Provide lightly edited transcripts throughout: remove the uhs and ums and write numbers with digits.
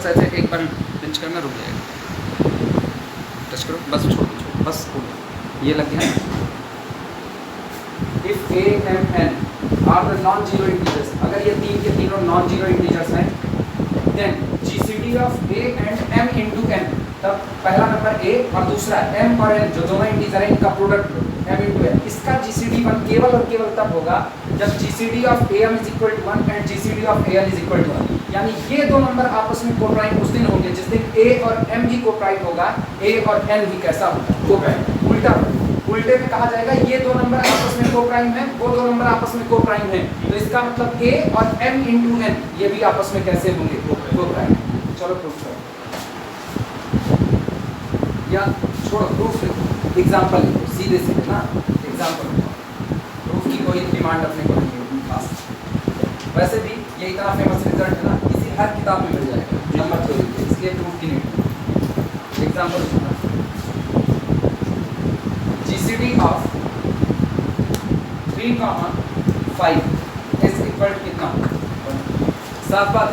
ऐसे एक बार पिंच करना, रुक जाएगा, टच करो, बस छोड़ दो, बस हो गया, ये लग गया। If a m n are the non zero integers, अगर ये तीन के तीनों नॉन जीरो इंटीजर्स हैं, then GCD of a and m into n, तब पहला नंबर a और दूसरा m और n जो दोनों इंटीजर हैं, इनका प्रोडक्ट m इंटू n, इसका जीसीडी 1 केवल और केवल तब होगा जब GCD of am is equal to 1 and GCD of an is equal to 1। यानी ये दो नंबर आपस में कोप्राइम उस दिन होंगे जिस दिन a और m भी कोप्राइम होगा, a और n भी कैसा होगा, कोप्राइम। उल्टे में कहा जाएगा ये दो नंबर आपस में कोप्राइम है, वो दो नंबर आपस में कोप्राइम है, तो इसका मतलब a और m इंटू n ये भी आपस में कैसे होंगे, कोप्राइम। चलो प्रूफ करो, या छोड़ो प्रूफ लिखो, एग्जाम्पल लिखो, सीधे सीधे ना एग्जाम्पल लिखो, प्रूफ की कोई डिमांड अपने को नहीं है खास। वैसे भी ये इतना फेमस रिजल्ट है ना, इसी हर किताब में मिल जाएगा नंबर थ्योरी, इसलिए प्रूफ की नहीं। Example GCD of 3, 5 is equal to कितना, साफ बात,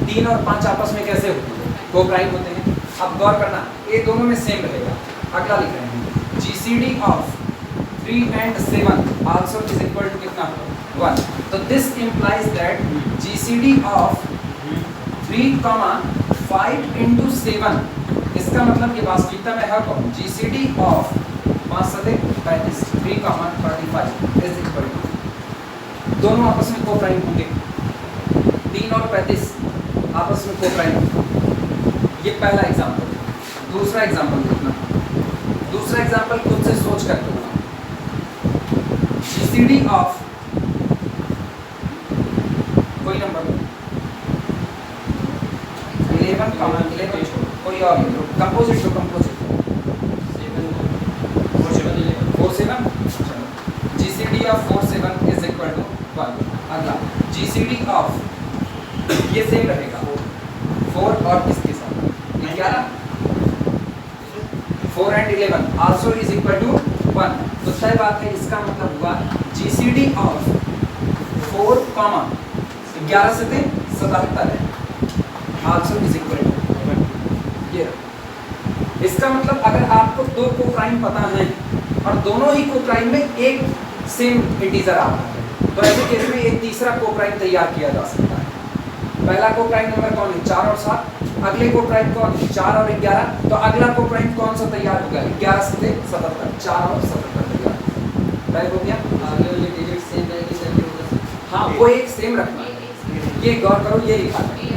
3 और 5 आपस में कैसे होते हैं, कोप्राइम होते हैं। अब गौर करना, ये दोनों में सेम रहेगा। अगला लिख रहे हैं GCD of 3 and 7 also is equal to कितना, 1। तो this implies that GCD of 3, 5 into 7, इसका मतलब ये वास्तविकता में है कौन, जीसीडी ऑफ 5 सते 35, 3, 35 इज इक्वल टू, दोनों आपस में कोप्राइम होंगे, 3 और 35 आपस में कोप्राइम। ये पहला एग्जांपल। दूसरा एग्जांपल देखना, दूसरा एग्जांपल खुद से सोच करके बनाओ। जीसीडी ऑफ कोई नंबर 11, 11 छोड़ो, कोई और कंपोजिट, जो composite 4, 7, GCD of 4, 7 is equal to 1। अगला जीसीडी ऑफ, ये सेम रहेगा 4 और किसके साथ 11, 4 and 11 also is equal to 1। तो तय बात है, इसका मतलब हुआ जीसीडी ऑफ 4, 11 से 77 है, आल्सो इज इक्वल टू, ये इसका मतलब अगर आपको दो कोप्राइम पता है और दोनों ही कोप्राइम में एक सेम इंटीजर आ रहा है, तो ऐसे केस में एक तीसरा कोप्राइम तैयार किया जा सकता है। पहला कोप्राइम नंबर कौन है, 4 और 7, अगले कोप्राइम कौन है, 4 और 11, तो अगला कोप्राइम कौन सा तैयार होगा, 11 से 77, 4 और 77 तैयार तय हो गया। आगे वाले डिजिट सेम रहेगी, सेम होगा। हाँ, वो एक सेम रखना है, ये गौर करो, ये लिखा है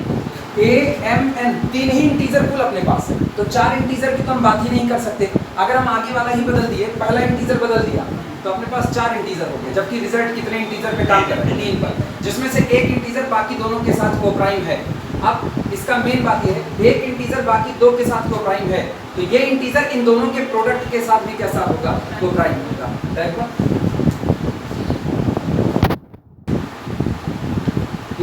a m n, 3 he integer कुल अपने पास है, तो 4 इंटीजर की तो हम बात ही नहीं कर सकते। अगर हम आगे वाला ही बदल दिए, पहला इंटीजर बदल दिया, तो अपने पास 4 इंटीजर हो गए, जबकि रिजल्ट कितने इंटीजर पे काम कर रहे हैं, 3 पर, जिसमें से एक इंटीजर बाकी दोनों के साथ कोप्राइम है। अब इसका मेन बात यह है, एक इंटीजर बाकी दो के साथ कोप्राइम है, तो ये इंटीजर इन दोनों के प्रोडक्ट के साथ भी कैसा होगा, कोप्राइम होगा। देखो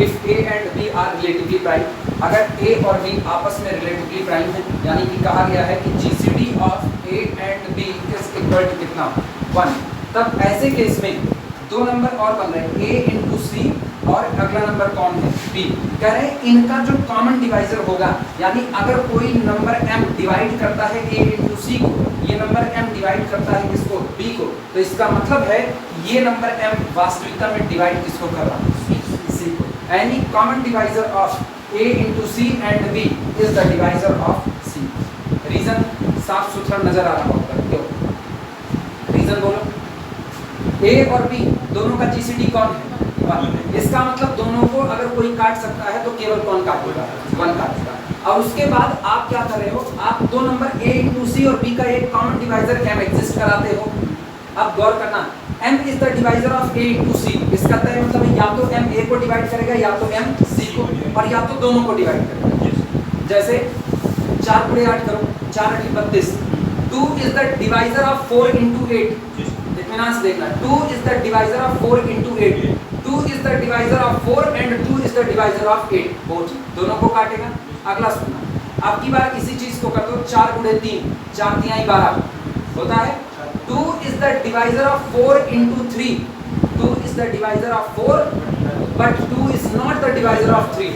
if a and b are relatively prime, अगर a और b आपस में रिलेटिवली प्राइम है, यानी कि कहा गया है कि GCD of a and b is equal to कितना, 1, तब ऐसे केस में दो नंबर और बन रहे हैं, a इंटू सी और अगला नंबर कौन है, b। कह रहे हैं इनका जो कॉमन डिवाइजर होगा, यानी अगर कोई नंबर m डिवाइड करता है a इंटू सी को, ये नंबर m डिवाइड करता है किसको, b को, तो इसका मतलब है ये नंबर m वास्तविकता में डिवाइड किसको कर रहा है, c को। Any common divisor of a into c and b is the divisor of c। Reason साफ सुथरा नजर आ रहा होगा, क्यों, रीजन बोलो। a और b दोनों का जीसीडी कौन है, 1। इसका मतलब दोनों को अगर कोई काट सकता है तो केवल कौन काटेगा, 1 काटेगा। और उसके बाद आप क्या कर रहे हो, आप दो नंबर a into c और b का एक कॉमन डिवाइजर m एग्जिस्ट कराते हो। अब गौर करना, m is the divisor of a into c, इसका तय मतलब है या तो m a को डिवाइड करेगा या तो m c को, और या तो दोनों को डिवाइड करेगा। जैसे 4 गुणे 8 करो, 4 8 32, 2 is the divisor of 4 into 8, इत्मीनान से देखना, 2 is the divisor of 4 into 8, 2 is the divisor of 4 and 2 is the divisor of 8, both दोनों को काटेगा। अगला सुनना, अब की बार इसी चीज को कर दो, 4 गुणे 3, 4 3 12 होता है, 2 is the divisor of 4 into 3, 2 is the divisor of 4 but 2 is not the divisor of 3,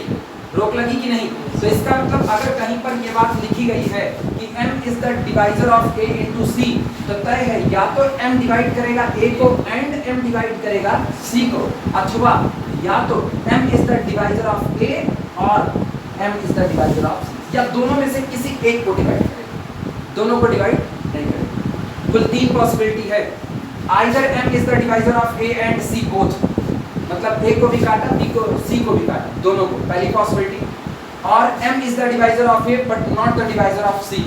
रोक लगी कि नहीं? तो इसका मतलब अगर कहीं पर ये बात लिखी गई है कि m is the divisor of a into C, तो तय है या तो m डिवाइड करेगा a को एंड m डिवाइड करेगा c को, अथवा या तो m is the divisor of a और m is the divisor of c, या दोनों में से किसी एक को डिवाइड करेगा, दोनों को डिवाइड नहीं करेगा। कुल 3 पॉसिबिलिटी है। Either m is the divisor of a and c both, मतलब a को भी काटा b को c को भी काटा, दोनों को, पहली पॉसिबिलिटी। और m is the divisor of a but not the divisor of c,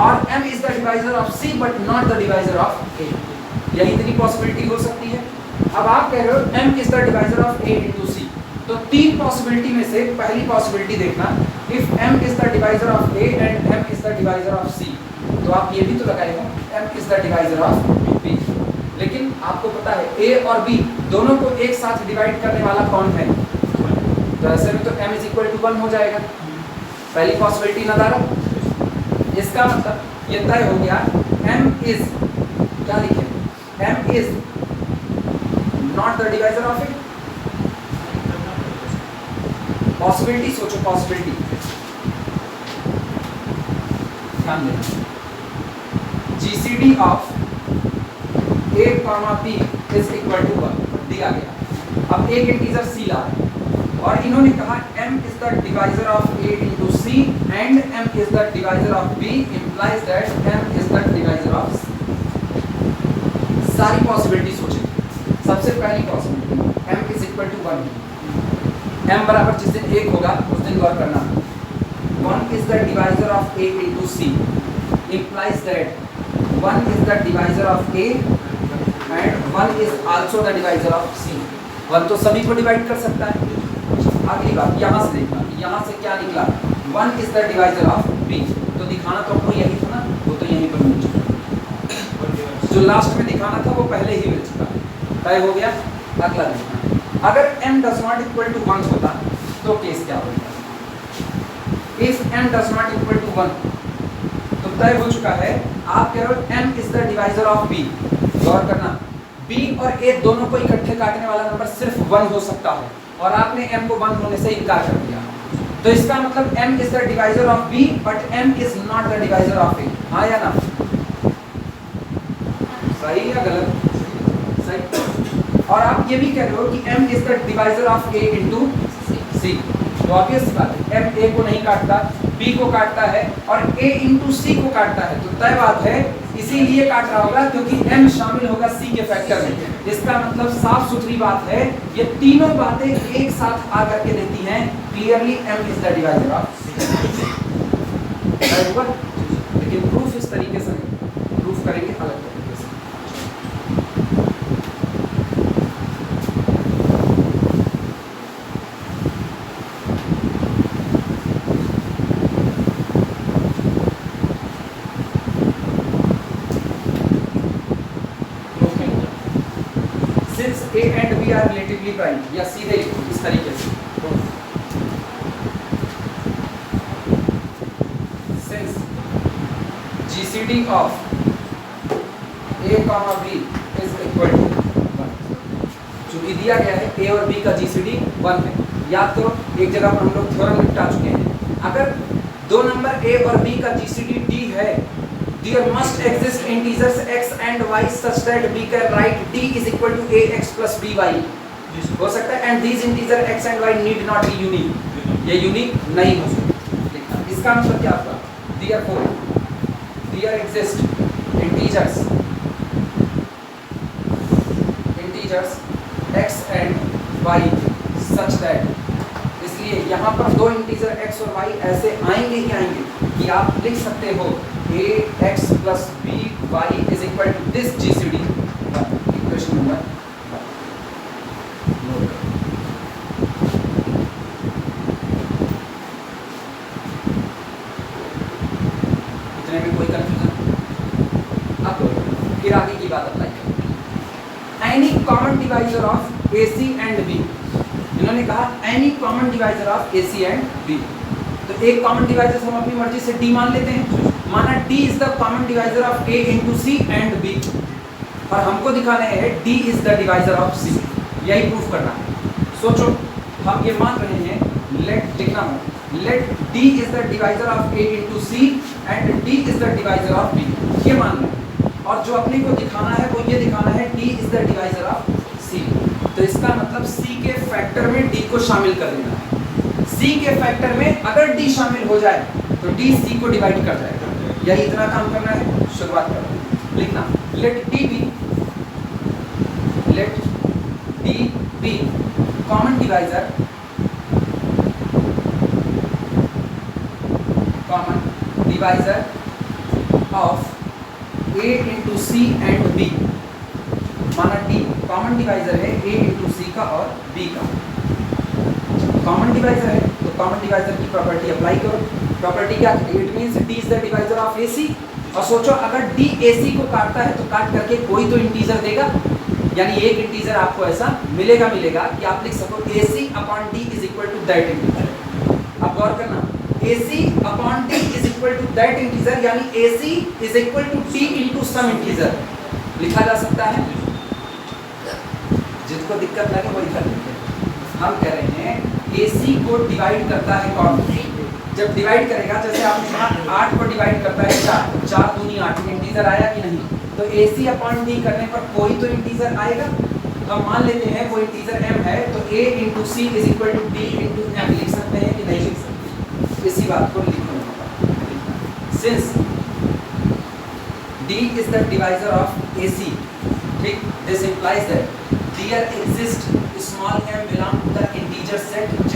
और m is the divisor of c but not the divisor of a, यही इतनी पॉसिबिलिटी हो सकती है। अब आप कह रहे हो m is the divisor of a into c, तो 3 पॉसिबिलिटी में से पहली पॉसिबिलिटी देखना, if m is the divisor of a and m is the divisor of c, तो आप ये भी तो लगाएगा m is the divisor of b, लेकिन आपको पता है a और b दोनों को एक साथ डिवाइड करने वाला कौन है? तो ऐसे में तो m इज इक्वल टू 1 हो जाएगा, पहली पॉसिबिलिटी नदारा। इसका मतलब ये तय हो गया m इज, क्या लिखे, m is not the divisor of a. Possibility सोचो, पॉसिबिलिटी ध्यान देना, GCD of a b is equal to 1 दिया गया। अब एक इंटीजर c ला है और इन्होंने कहा m is the divisor of a into c and m is the divisor of b implies that m is the divisor of c। सारी possibility सोचें। सबसे पहली possibility m is equal to 1, m बराबर जिस दिन 1 होगा उस दिन गौर करना, 1 is the divisor of a into c implies that 1 is the divisor of a and 1 is also the divisor of c। 1 तो सभी को डिवाइड कर सकता है। अगली बात यहाँ से देखना, यहाँ से क्या निकला, 1 is the divisor of b, तो दिखाना तो आपको यही था ना, वो तो यहीं पर मिल चुका, जो लास्ट में दिखाना था वो पहले ही मिल चुका, तय हो गया। अगला देखना, अगर m does not equal to 1 होता तो केस क्या होगा? if m does not equal to 1 तो तय हो चुका है, आप कह रहे हो m is the divisor of b, गौर करना b और a दोनों को इकट्ठे काटने वाला नंबर सिर्फ 1 हो सकता है, और आपने m को 1 होने से इनकार कर दिया, तो इसका मतलब m is the divisor of b but m is not the divisor of a, हाँ या ना? सही या गलत? सही। और आप ये भी कह रहे हो कि m is the divisor of a into c, तो ऑब्वियस बात है m a को नहीं काटता, b को काटता है और a into c को काटता है, तो तय बात है इसीलिए काट रहा होगा क्योंकि m शामिल होगा c के फैक्टर में। इसका मतलब साफ सुथरी बात है, ये तीनों बातें एक साथ आकर के देती हैं clearly m is the divisor of c। लेकिन प्रूफ इस तरीके से नहीं, प्रूफ करेंगे अलग तरीके से। A and B are relatively prime, या सीधे इस तरीके से, since GCD of A, B is equal to 1, चूंकि दिया गया है A और B का GCD 1 है, या तो एक जगह पर हम लोग थ्योरम निपटा चुके हैं, अगर दो नंबर A और B का GCD D है, there must exist integers x and y such that b can write d is equal to ax plus by, हो सकता है, and these integer x and y need not be unique, ये unique नहीं हो सकता। इसका मतलब क्या होगा? therefore there exist integers x and y such that, इसलिए यहाँ पर दो इंटीजर x और y ऐसे आएंगे ही आएंगे कि आप लिख सकते हो ax plus by is equal to this GCD, equation number 1। इतने में कोई कंफ्यूजन? अब फिर आगे की बात अप्लाई करें। Any common divisor of AC and B, इन्होंने कहा any common divisor of AC and B, तो एक कॉमन डिवाइजर हम अपनी मर्जी से D मान लेते हैं, माना D is the common divisor of A into C and B, और हमको दिखाना है D is the divisor of C, यही प्रूफ करना है। सोचो, हम ये मान रहे हैं लेट लिखना हो, let d is the divisor of a into c and d is the divisor of b, ये मान लो। और जो अपने को दिखाना है वो ये दिखाना है d is the divisor of c। तो इसका मतलब c के फैक्टर में d को शामिल कर देना है। c के फैक्टर में अगर d शामिल हो जाए तो d c को डिवाइड कर जाएगा। यही इतना काम करना है। शुरुआत करो, लिखना let d be common divisor of a into c and b। माना d कॉमन डिवाइजर है a into c का और b का। कॉमन डिवाइजर है तो कॉमन डिवाइजर की प्रॉपर्टी अप्लाई करो। प्रॉपर्टी क्या है? It means d is the divisor of ac। और सोचो अगर d ac को काटता है तो काट करके कोई तो इंटीजर देगा, यानी एक इंटीजर आपको ऐसा मिलेगा कि आप लिख सको ac upon d is equal to that integer. अब गौर करना, ac upon d is equal to that integer, यानी ac is equal to d into some integer लिखा जा सकता है। जिसको दिक्कत लगे वो लिख लेते हैं। हम कह रहे हैं ac को डिवाइड करता है कौन? जब डिवाइड करेगा, जैसे आपने कहा 8 को डिवाइड करता है 4, 4 दूनी 8, इंटीजर आया कि नहीं? तो ac अपॉन d करने पर कोई तो इंटीजर आएगा। हम मान लेते हैं वो इंटीजर m है, तो a into C is equal to d into m लिख सकते हैं कि नहीं लिख सकते? इसी बात को लिखना होगा। Since d is the divisor of ac, ठीक, this implies that there exist small m belong to the integer set z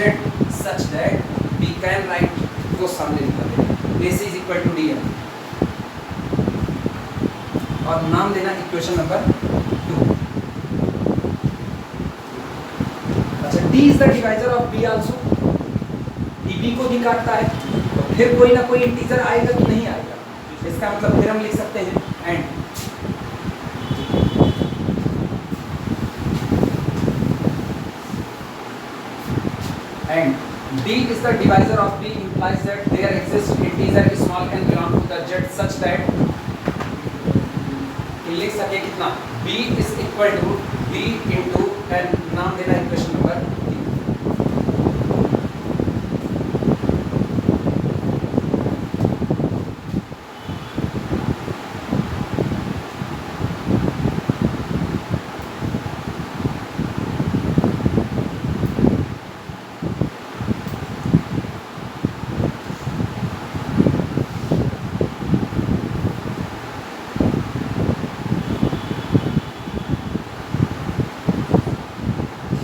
such that we can write, वो सामने लिखा है ac is equal to dm और नाम देना इक्वेशन नंबर 2। अच्छा, d is the divisor of b also, db को भी काटता है, तो फिर कोई ना कोई इंटीजर आएगा कि नहीं आएगा? इसका मतलब फिर हम लिख सकते हैं and d is the divisor of b implies that there exists integer small n belong to the z such that लिख सके कितना b is equal to b into n, नाम देना इक्वेशन नंबर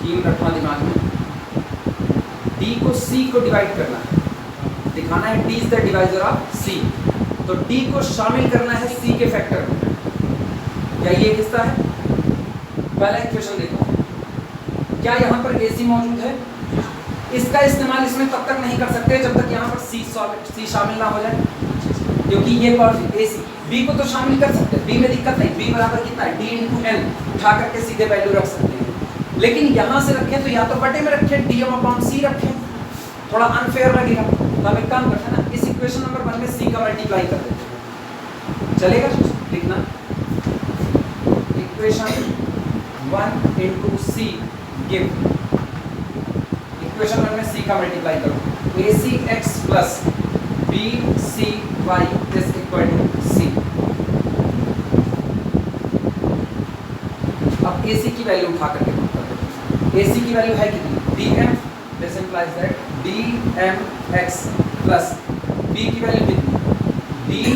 3 रखना दिमाग में। d को c को डिवाइड करना है, दिखाना है d is the divisor of c, तो d को शामिल करना है c के फैक्टर में। क्या ये हिस्सा है? पहला इक्वेशन देखो, क्या यहाँ पर ac मौजूद है? इसका इस्तेमाल इसमें तब तक नहीं कर सकते जब तक यहाँ पर c शामिल ना हो जाए, क्योंकि ये ac b को तो शामिल कर सकते हैं, b में दिक्कत नहीं, b बराबर कितना है d इंटू n, उठा करके सीधे वैल्यू रख सकते हैं। लेकिन यहाँ से रखें तो या तो बटे में रखें dm अपॉन c रखें, थोड़ा अनफेयर लगेगा। तो हम एक काम करते हैं ना, इस इक्वेशन नंबर 1 में c का मल्टीप्लाई कर देते हैं, चलेगा? लिखना equation 1 into c give, equation 1 में c का मल्टीप्लाई करो, acx plus bcy is equal to c। अब ac की वैल्यू उठा करके AC की वैल्यू है कितनी? dm, this implies that dmx plus b की वैल्यू कितनी? dny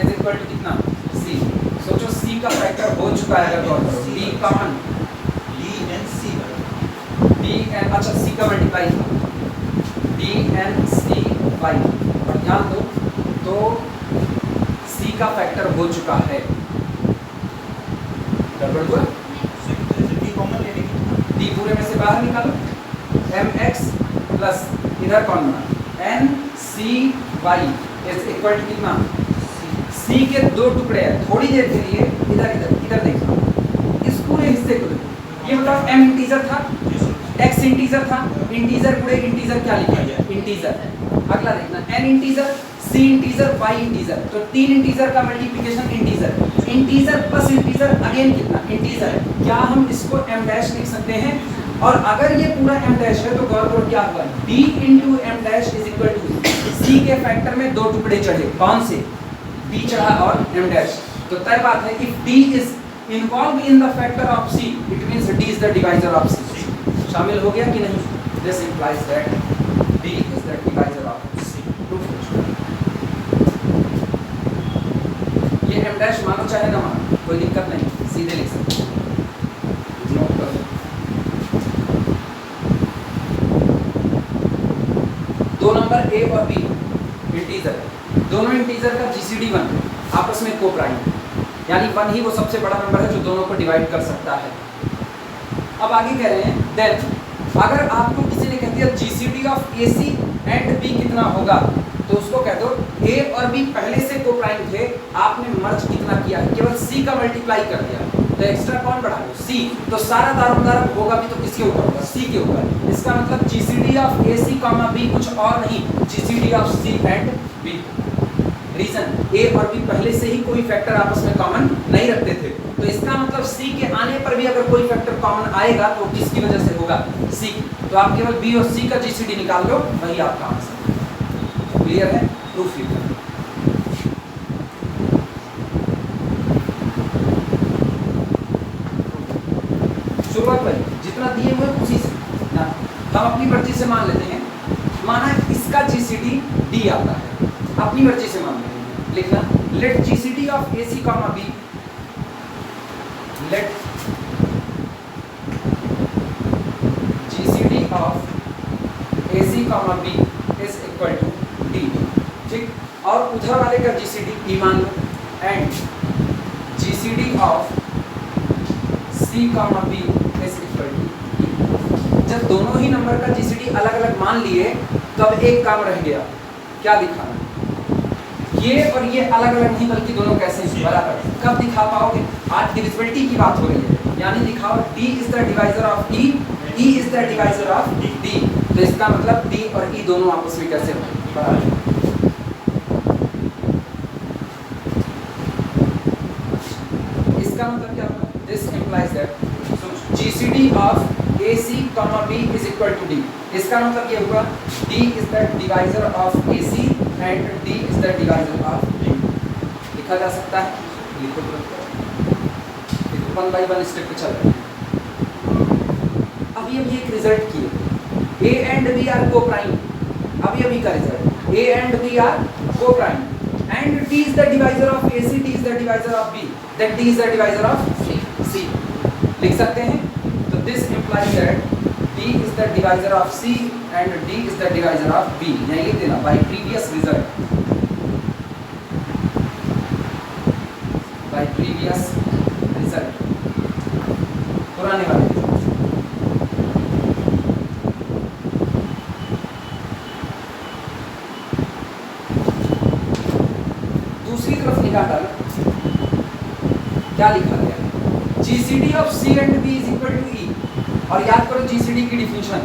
इज इक्वल टू कितना? c। सोचो c का फैक्टर हो चुका है, अगर d कॉमन dnc dn, अच्छा c का मल्टीप्लाई dncy, और ध्यान दो तो c का फैक्टर हो चुका है, गड़बड़ हुआ? d पूरे में से बाहर निकालो, mx प्लस इधर कौन बना ncy इज इक्वल टू कितना? c के 2 टुकड़े हैं, थोड़ी देर के लिए इधर इधर इधर देखो, इस पूरे हिस्से को देखो, ये मतलब m इंटीजर था, x इंटीजर था, इंटीजर पूरे इंटीजर क्या लिखा गया? इंटीजर। अगला देखना n integer, c integer, y integer, तो 3 इंटीजर का multiplication integer, integer plus integer again कितना? इंटीजर। क्या हम इसको m डैश लिख सकते हैं? और अगर ये पूरा m डैश है तो गौर करो क्या हुआ, d into M dash is equal to c के फैक्टर में दो टुकड़े चढ़े, कौन से, d चढ़ा और m डैश। तो तय बात है if d is involved in the factor of c, it means d is the divisor of c। शामिल हो गया कि नहीं? This implies that d is the divisor of c। ये m डैश मानो चाहे ना मानो कोई दिक्कत नहीं, सीधे लिख सकते हैं। नोट कर लो। दो नंबर a और b इंटीजर, दोनों इंटीजर का जीसीडी 1 आपस में को प्राइम, यानी 1 ही वो सबसे बड़ा नंबर है जो दोनों को डिवाइड कर सकता है। अब आगे कह रहे हैं देन अगर आपको किसी ने कह दिया GCD of A C and B कितना होगा, तो उसको कह दो ए और बी पहले से को प्राइम थे, आपने मर्ज कितना किया, केवल सी का मल्टीप्लाई कर दिया, तो एक्स्ट्रा कौन बढ़ा लो, सी। तो सारा दारोमदार होगा भी तो किसके ऊपर होगा, सी के ऊपर। इसका मतलब GCD of A C comma B कुछ और नहीं, GCD of C and B. Reason A और बी पहले से ही कोई फैक्टर आपस में कॉमन नहीं रखते थे, तो इसका मतलब सी के आने पर भी अगर कोई फैक्टर कॉमन आएगा तो किसकी वजह से होगा, सी। तो आप केवल बी और सी का जीसीडी निकाल लो, वही आपका आंसर। क्लियर है? प्रूफ ही कर। शुरुआत भाई जितना दिए हुए उसी से ना, हम अपनी मर्जी से मान लेते हैं। माना इसका जीसीडी डी आता है, अपनी मर्जी से मान लेते हैं, लिखना let GCD of A C comma B, let GCD of A C comma B is equal to D. ठीक, और उधर वाले का जीसीडी डी मान लो, and GCD of C comma B is equal to D. जब दोनों ही नंबर का जीसीडी अलग अलग मान लिए तब एक काम रह गया, क्या दिखाना, ये और ये अलग अलग नहीं बल्कि दोनों कैसे हैं बराबर। कब दिखा पाओगे, आज डिविजिबिलिटी की बात हो रही है, यानी दिखाओ d is the divisor of e, e is the divisor of d। तो इसका मतलब d और e दोनों आपस में कैसे बराबर। इसका मतलब क्या होगा, this implies that GCD of AC, B is equal to D। इसका मतलब ये हुआ D is the divisor of AC and D is the divisor of D। लिखा जा सकता है, लिखो वन बाई वन स्टेप पे चल रहे हैं। अभी एक रिजल्ट किए, A and B are co-prime, अभी का result A and B are co-prime and D is the divisor of AC, D is the divisor of B, then D is the divisor of C। लिख सकते हैं। This implies that D is the divisor of C and D is the divisor of B। यही लिख देना by previous result, by previous result, पुराने वाले। दूसरी तरफ निकाल डालो, क्या लिखा गया, GCD of C and B is equal to E। और याद करो GCD की डिफिनेशन,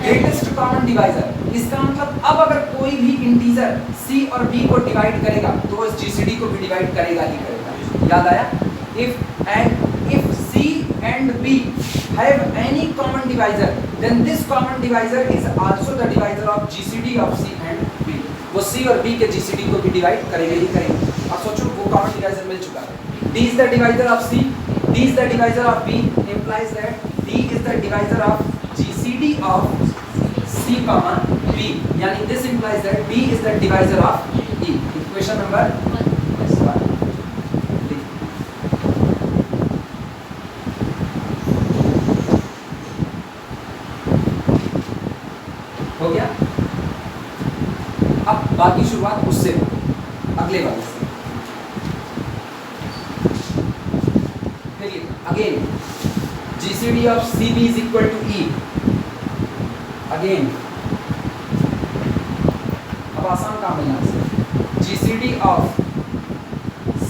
ग्रेटेस्ट कॉमन डिवाइजर। इसका मतलब अब अगर कोई भी इंटीजर C और B को डिवाइड करेगा तो इस GCD को भी डिवाइड करेगा ही करेगा। याद आया? if C and B have any common divisor, then this common divisor is also the divisor of GCD of C and B। वो C और B के GCD को भी डिवाइड करेगा ही करेगा। अब सोचो वो कॉमन डिवाइजर मिल चुका है, D is the divisor of C, D is the divisor of B, implies that D is the divisor of GCD of C, B, यानी this implies that D is the divisor of E। Equation number 1। हो गया? अब बाकी शुरुआत उससे, अगले वाले से। Again, GCD of CB is equal to E। Again, अब आसान काम है यहाँ से, GCD of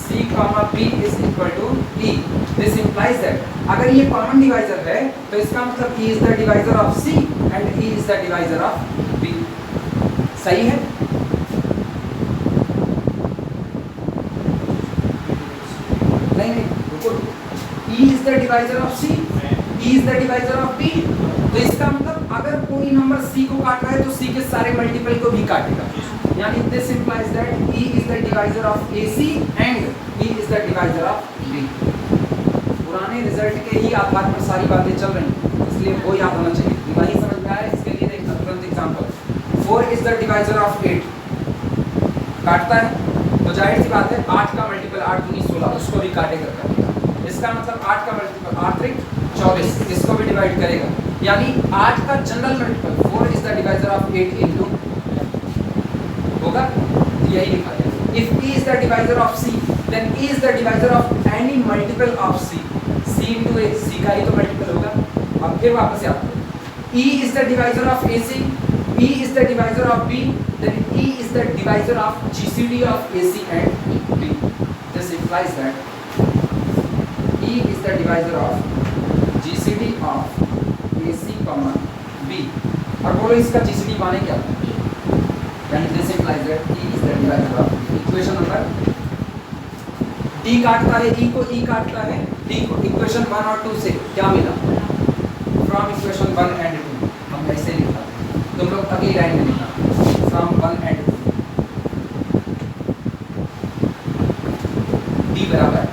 C, B is equal to E। This implies that अगर ये कॉमन डिवाइजर है तो इसका मतलब E is the divisor of C and E is the divisor of B। सही है? नहीं रुको, E is the divisor of C, E is the divisor of B, तो इसका मतलब अगर कोई नंबर c को काट रहा है तो c के सारे मल्टीपल को भी काटेगा, यानी this implies that e is the divisor of ac and e is the divisor of b। पुराने रिजल्ट के ही आधार पर सारी बातें चल रही हैं, इसलिए वो याद होना चाहिए। नहीं समझ में आया, इसके लिए देखना तुरंत example. 4 is the divisor of 8, काटता है तो जाहिर सी बात है 8 का मल्टीपल 8 दूनी 16, उसको भी काटेगा करेगा। इसका मतलब 8 का मल्टीपल 8 त्रिक 24, इसको भी डिवाइड करेगा, यानी 8 का general multiple 4 is the divisor of 8 into होगा, यही लिखा है। If e is the divisor of c then e is the divisor of any multiple of c, c into a, c का ही तो मल्टीपल होगा। अब फिर वापस याद करो, e is the divisor of ac, e is the divisor of b, then e is the divisor of gcd of ac and b। this implies that e is the divisor of gcd of ac comma b। और बोलो इसका gcd माने क्या है, यानी this implies that e is the divisor of equation number d काटता है e को, e काटता है d को। इक्वेशन 1 और 2 से क्या मिला, फ्रॉम इक्वेशन 1 एंड 2 हम ऐसे लिखा, तुम लोग अगली लाइन में लिखा फ्रॉम 1 एंड 2 d बराबर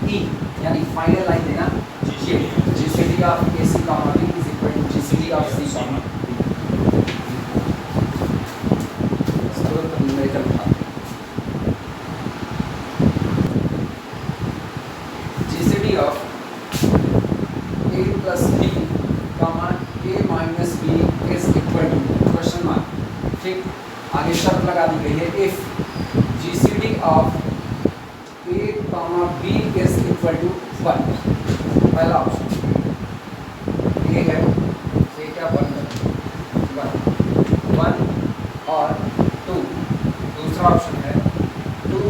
e, यानी फाइनल लाइन देना ये gcd of ac comma b is equal to gcd of c comma b। आगे शर्त लगा दी गई है, if GCD of a comma b is equal to 1। पहला ऑप्शन a है, a क्या 1 और 2, दूसरा ऑप्शन है 2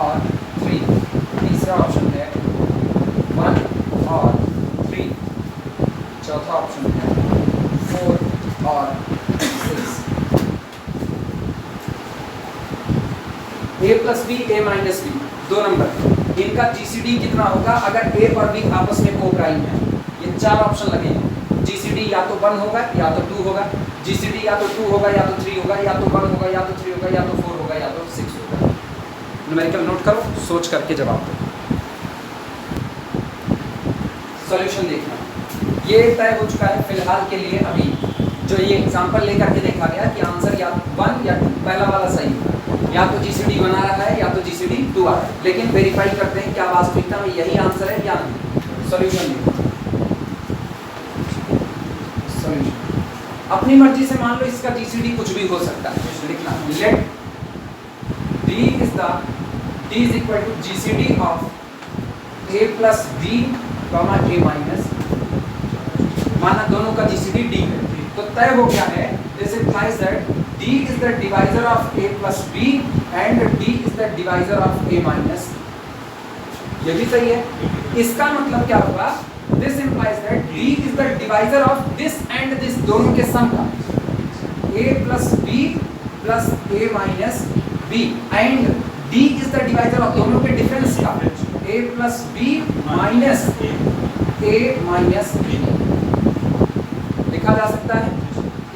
और 3, तीसरा ऑप्शन है 1 और 3, चौथा ऑप्शन है 4 और 6। a plus B a minus B, दो नंबर, इनका जीसीडी कितना होगा अगर a और b आपस में को प्राइम है। ये चार ऑप्शन लगे हैं, जीसीडी या तो 1 होगा या तो 2 होगा, जीसीडी या तो 2 होगा या तो 3 होगा, या तो 1 होगा या तो 3 होगा, या तो 4 होगा या तो 6 होगा। न्यूमेरिकल नोट करो, सोच करके जवाब दो। सॉल्यूशन देखना, ये तय हो चुका है फिलहाल के लिए। अभी जो ये एग्जांपल लेकर के देखा गया कि आंसर या 1 या 2, पहला वाला सही होगा, या तो जीसीडी बना रहा है या तो जीसीडी 2 आ रहा है, लेकिन वेरीफाई करते हैं क्या वास्तविकता में यही आंसर है या नहीं। सॉल्यूशन देखो, सॉल्यूशन अपनी मर्जी से मान लो इसका जीसीडी कुछ भी हो सकता है, लिखना let d is equal to GCD of a plus b comma a minus, माना दोनों का जीसीडी d है, तो तय हो गया है। This implies that d is the divisor of a plus b and d is the divisor of a minus, ये भी सही है। इसका मतलब क्या होगा, this implies that d is the divisor of this and this, दोनों के सम का, a plus b plus a minus b and d is the divisor of दोनों के डिफरेंस का, a plus b minus a minus b लिखा जा सकता है।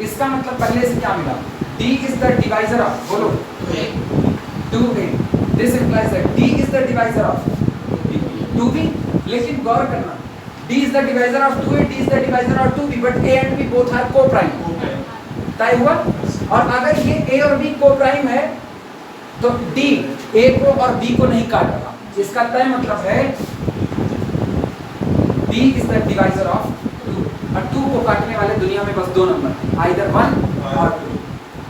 इसका मतलब पहले से क्या मिला, d is the divisor of, बोलो 2a, this implies that d is the divisor of 2b, लेकिन गौर करना d is the divisor of 2a, d is the divisor of 2b, but a and b both are co-prime, तय हुआ। और अगर ये a और b co-prime है तो d a को और b को नहीं काटेगा, इसका तय मतलब है d is the divisor of 2, और 2 को काटने वाले दुनिया में बस दो नंबर, आइदर 1 और 2,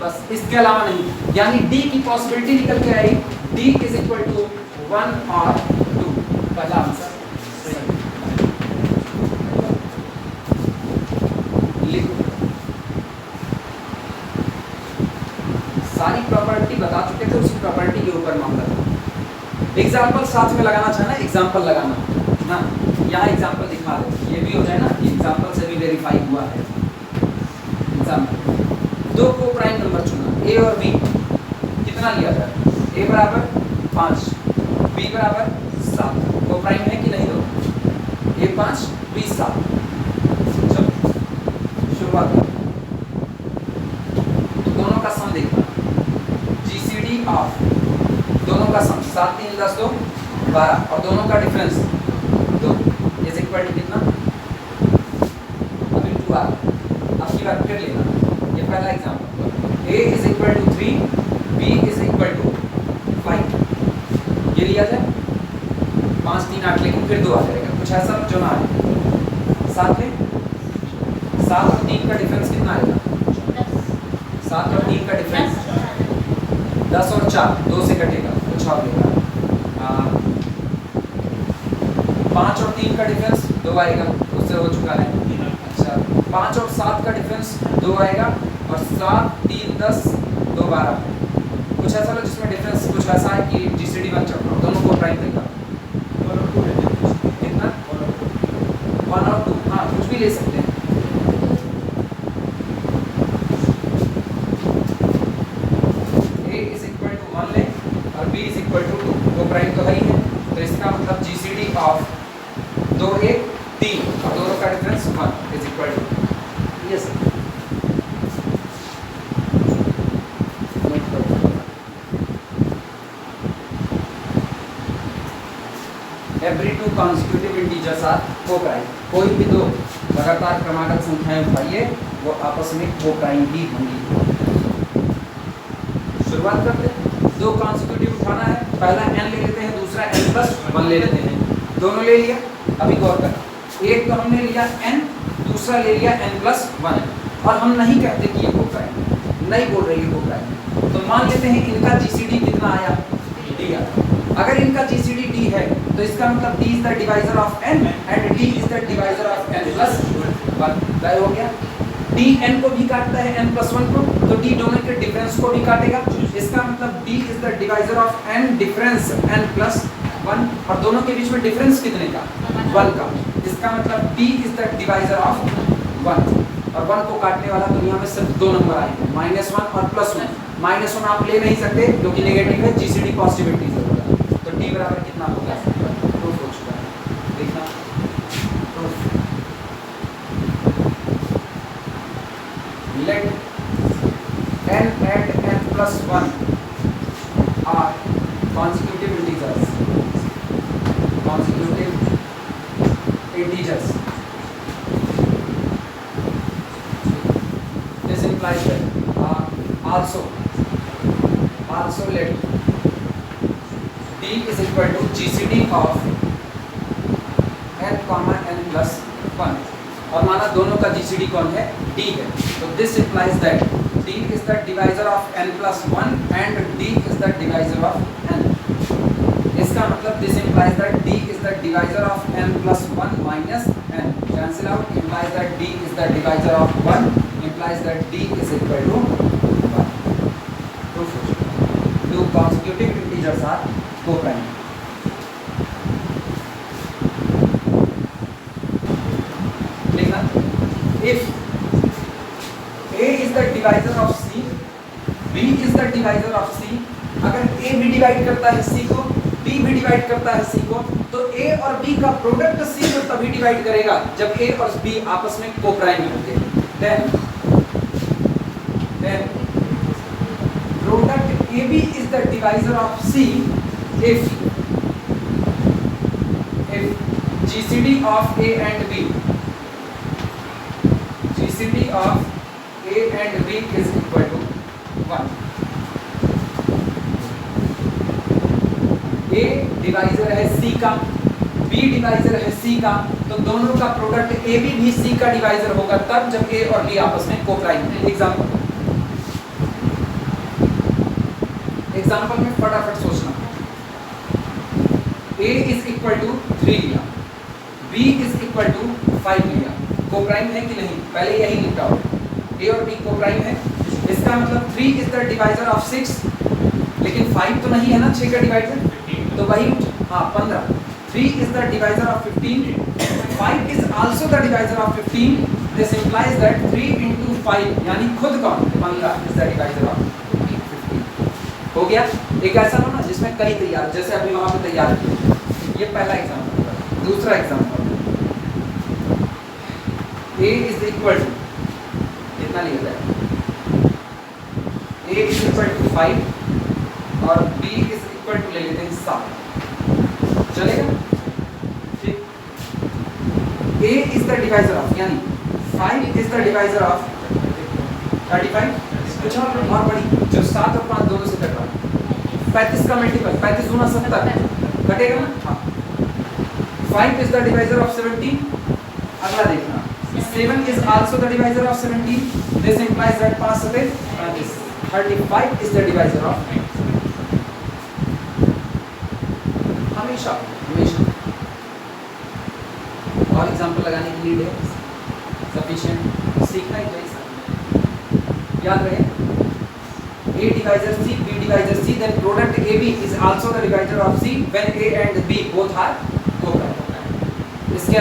बस इसके अलावा नहीं। यानी d की पॉसिबिलिटी निकल के आई, d इज इक्वल टू 1 और 2, पहला आंसर लिखो। सारी प्रॉपर्टी बता चुके थे, उसी प्रॉपर्टी के ऊपर मामला था। एग्जाम्पल साथ में लगाना चाहना, एग्जाम्पल लगाना ना, यहाँ एग्जाम्पल दिखा दो, ये भी हो जाए ना, एग्जाम्पल से भी वेरीफाई हुआ है। एग्जाम्पल, दो को प्राइम नंबर चुना, a और b, कितना लिया जाए, a बराबर 5, b बराबर 7, को प्राइम है कि नहीं, दो a 5 b 7। चलो शुरुआत बात है, तो दोनों का सम देखना, जीसीडी ऑफ दोनों का सम 7 3 10 2 12 और दोनों का डिफरेंस 2 इज इक्वल टू कितना, अभी 2 आ रहा, अब की बात फिर लेना। ये पहला example, a is equal to 3 b is equal to 5, ये लिया जाए 5 3 8, लेकिन फिर 2 आ जाएगा, कुछ ऐसा जो ना आए। साथ में 7 और 3 का डिफरेंस कितना आएगा, 7 और 3 का डिफरेंस 10 और 4 2 से कटेगा, कुछ और लेगा। 5 और 3 का डिफरेंस 2 आएगा, उससे हो चुका है। अच्छा 5 और 7 का डिफरेंस 2 आएगा और 7 3 10 2 12, कुछ ऐसा लो जिसमें डिफरेंस कुछ ऐसा है कि जीसीडी बन चुका, दोनों को प्राइम देगा कितना 1 और 2, हाँ कुछ भी ले सकते हैं। a इज इक्वल टू 1 ले और b इज इक्वल टू 2, वो प्राइम तो है ही है, तो इसका मतलब जीसीडी ऑफ 2 1 3 और दोनों का डिफरेंस 1 इज इक्वल टू ये सब। Every 2 consecutive integers are coprime, कोई भी दो लगातार क्रमागत संख्याएं उठाइए वो आपस में को-प्राइम ही होंगी। शुरुआत करते हैं, 2 कॉन्सिक्यूटिव उठाना है, पहला n ले लेते हैं, दूसरा n प्लस 1 ले लेते हैं, दोनों ले लिया। अभी गौर कर, एक तो हमने लिया n, दूसरा ले लिया n प्लस 1 और हम नहीं कहते कि ये को-प्राइम, नहीं बोल रही है को-प्राइम, तो मान लेते हैं इनका जीसीडी कितना आया, d आया। अगर इनका जीसीडी d है तो इसका मतलब d is the divisor of n and d is the divisor of n plus 1, तय हो गया। d n को भी काटता है n प्लस 1 को, तो d दोनों के डिफरेंस को भी काटेगा, इसका मतलब d is the divisor of n difference n plus 1 और दोनों के बीच में डिफरेंस कितने का 1 का, इसका मतलब d is the divisor of 1 और 1 को काटने वाला दुनिया में सिर्फ 2 नंबर आएंगे, -1 और +1। -1 आप ले नहीं सकते क्योंकि नेगेटिव है, जीसीडी पॉजिटिविटी से होगा, तो d बराबर कितना होगा, प्रूफ हो चुका है, देखना proof. Let n and n plus 1 are consecutive integers, this implies that also let d is equal to gcd of n comma n plus 1 और माना दोनों का जीसीडी कौन है, d है, तो this implies that d is the divisor of n plus 1 and d is the divisor of n, इसका मतलब this implies that d is the divisor of n plus 1 minus n, cancel out, implies that d is the divisor of 1, implies that d is equal to 1, proof हो चुका। 2 consecutive integers are co-prime। If a is the divisor of c, b is the divisor of c, अगर a भी divide करता है c को, b भी divide करता है c को, तो a और b का प्रोडक्ट c को तभी डिवाइड करेगा जब a और b आपस में को-प्राइम होंगे। then product ab is the divisor of c if gcd of a and b, GCD of A and B is equal to 1। A divisor है C का, B डिवाइजर है C का, तो दोनों का प्रोडक्ट AB भी C का divisor होगा तब जब A और B आपस में को-प्राइम है। एग्जांपल में फटाफट सोचना, A is equal to 3 लिया, B is equal to 5 लिया, को-प्राइम है कि नहीं, पहले यही निपटाओ। a और b को-प्राइम है, इसका मतलब 3 इज द डिवाइजर ऑफ 6, लेकिन 5 तो नहीं है ना 6 का डिवाइजर, तो वही हाँ 15। 3 is the divisor of 15, 5 is also the divisor of 15, this implies that 3 into 5 यानी खुद कौन 15 इज द डिवाइजर ऑफ 15। हो गया, एक ऐसा लो ना जिसमें कई तैयार, जैसे अभी वहां पे तैयार किए। ये पहला एग्जांपल। दूसरा example, a is equal to कितना लिया जाए? A इज इक्वल टू 5 और B इज इक्वल टू ले लेते हैं 7, चलेगा? ठीक। A is the divisor of, यानी 5 इज द डिवाइजर ऑफ 35, कुछ और बड़ी जो 7 और 5 दोनों से कट रहा है, 35 का मल्टीपल, 35 गुना 70 कटेगा ना? हाँ। 5 is the divisor of 17. अगला देखना, 7 is also the divisor of 17. This implies that 5 सते 35 is the divisor of हमेशा और एग्जांपल लगाने के लिए सफिशिएंट सीखना ही चाहिए। याद रहे A divisor C, B divisor C, then product AB is also the divisor of C when A and B both are co-prime. इसके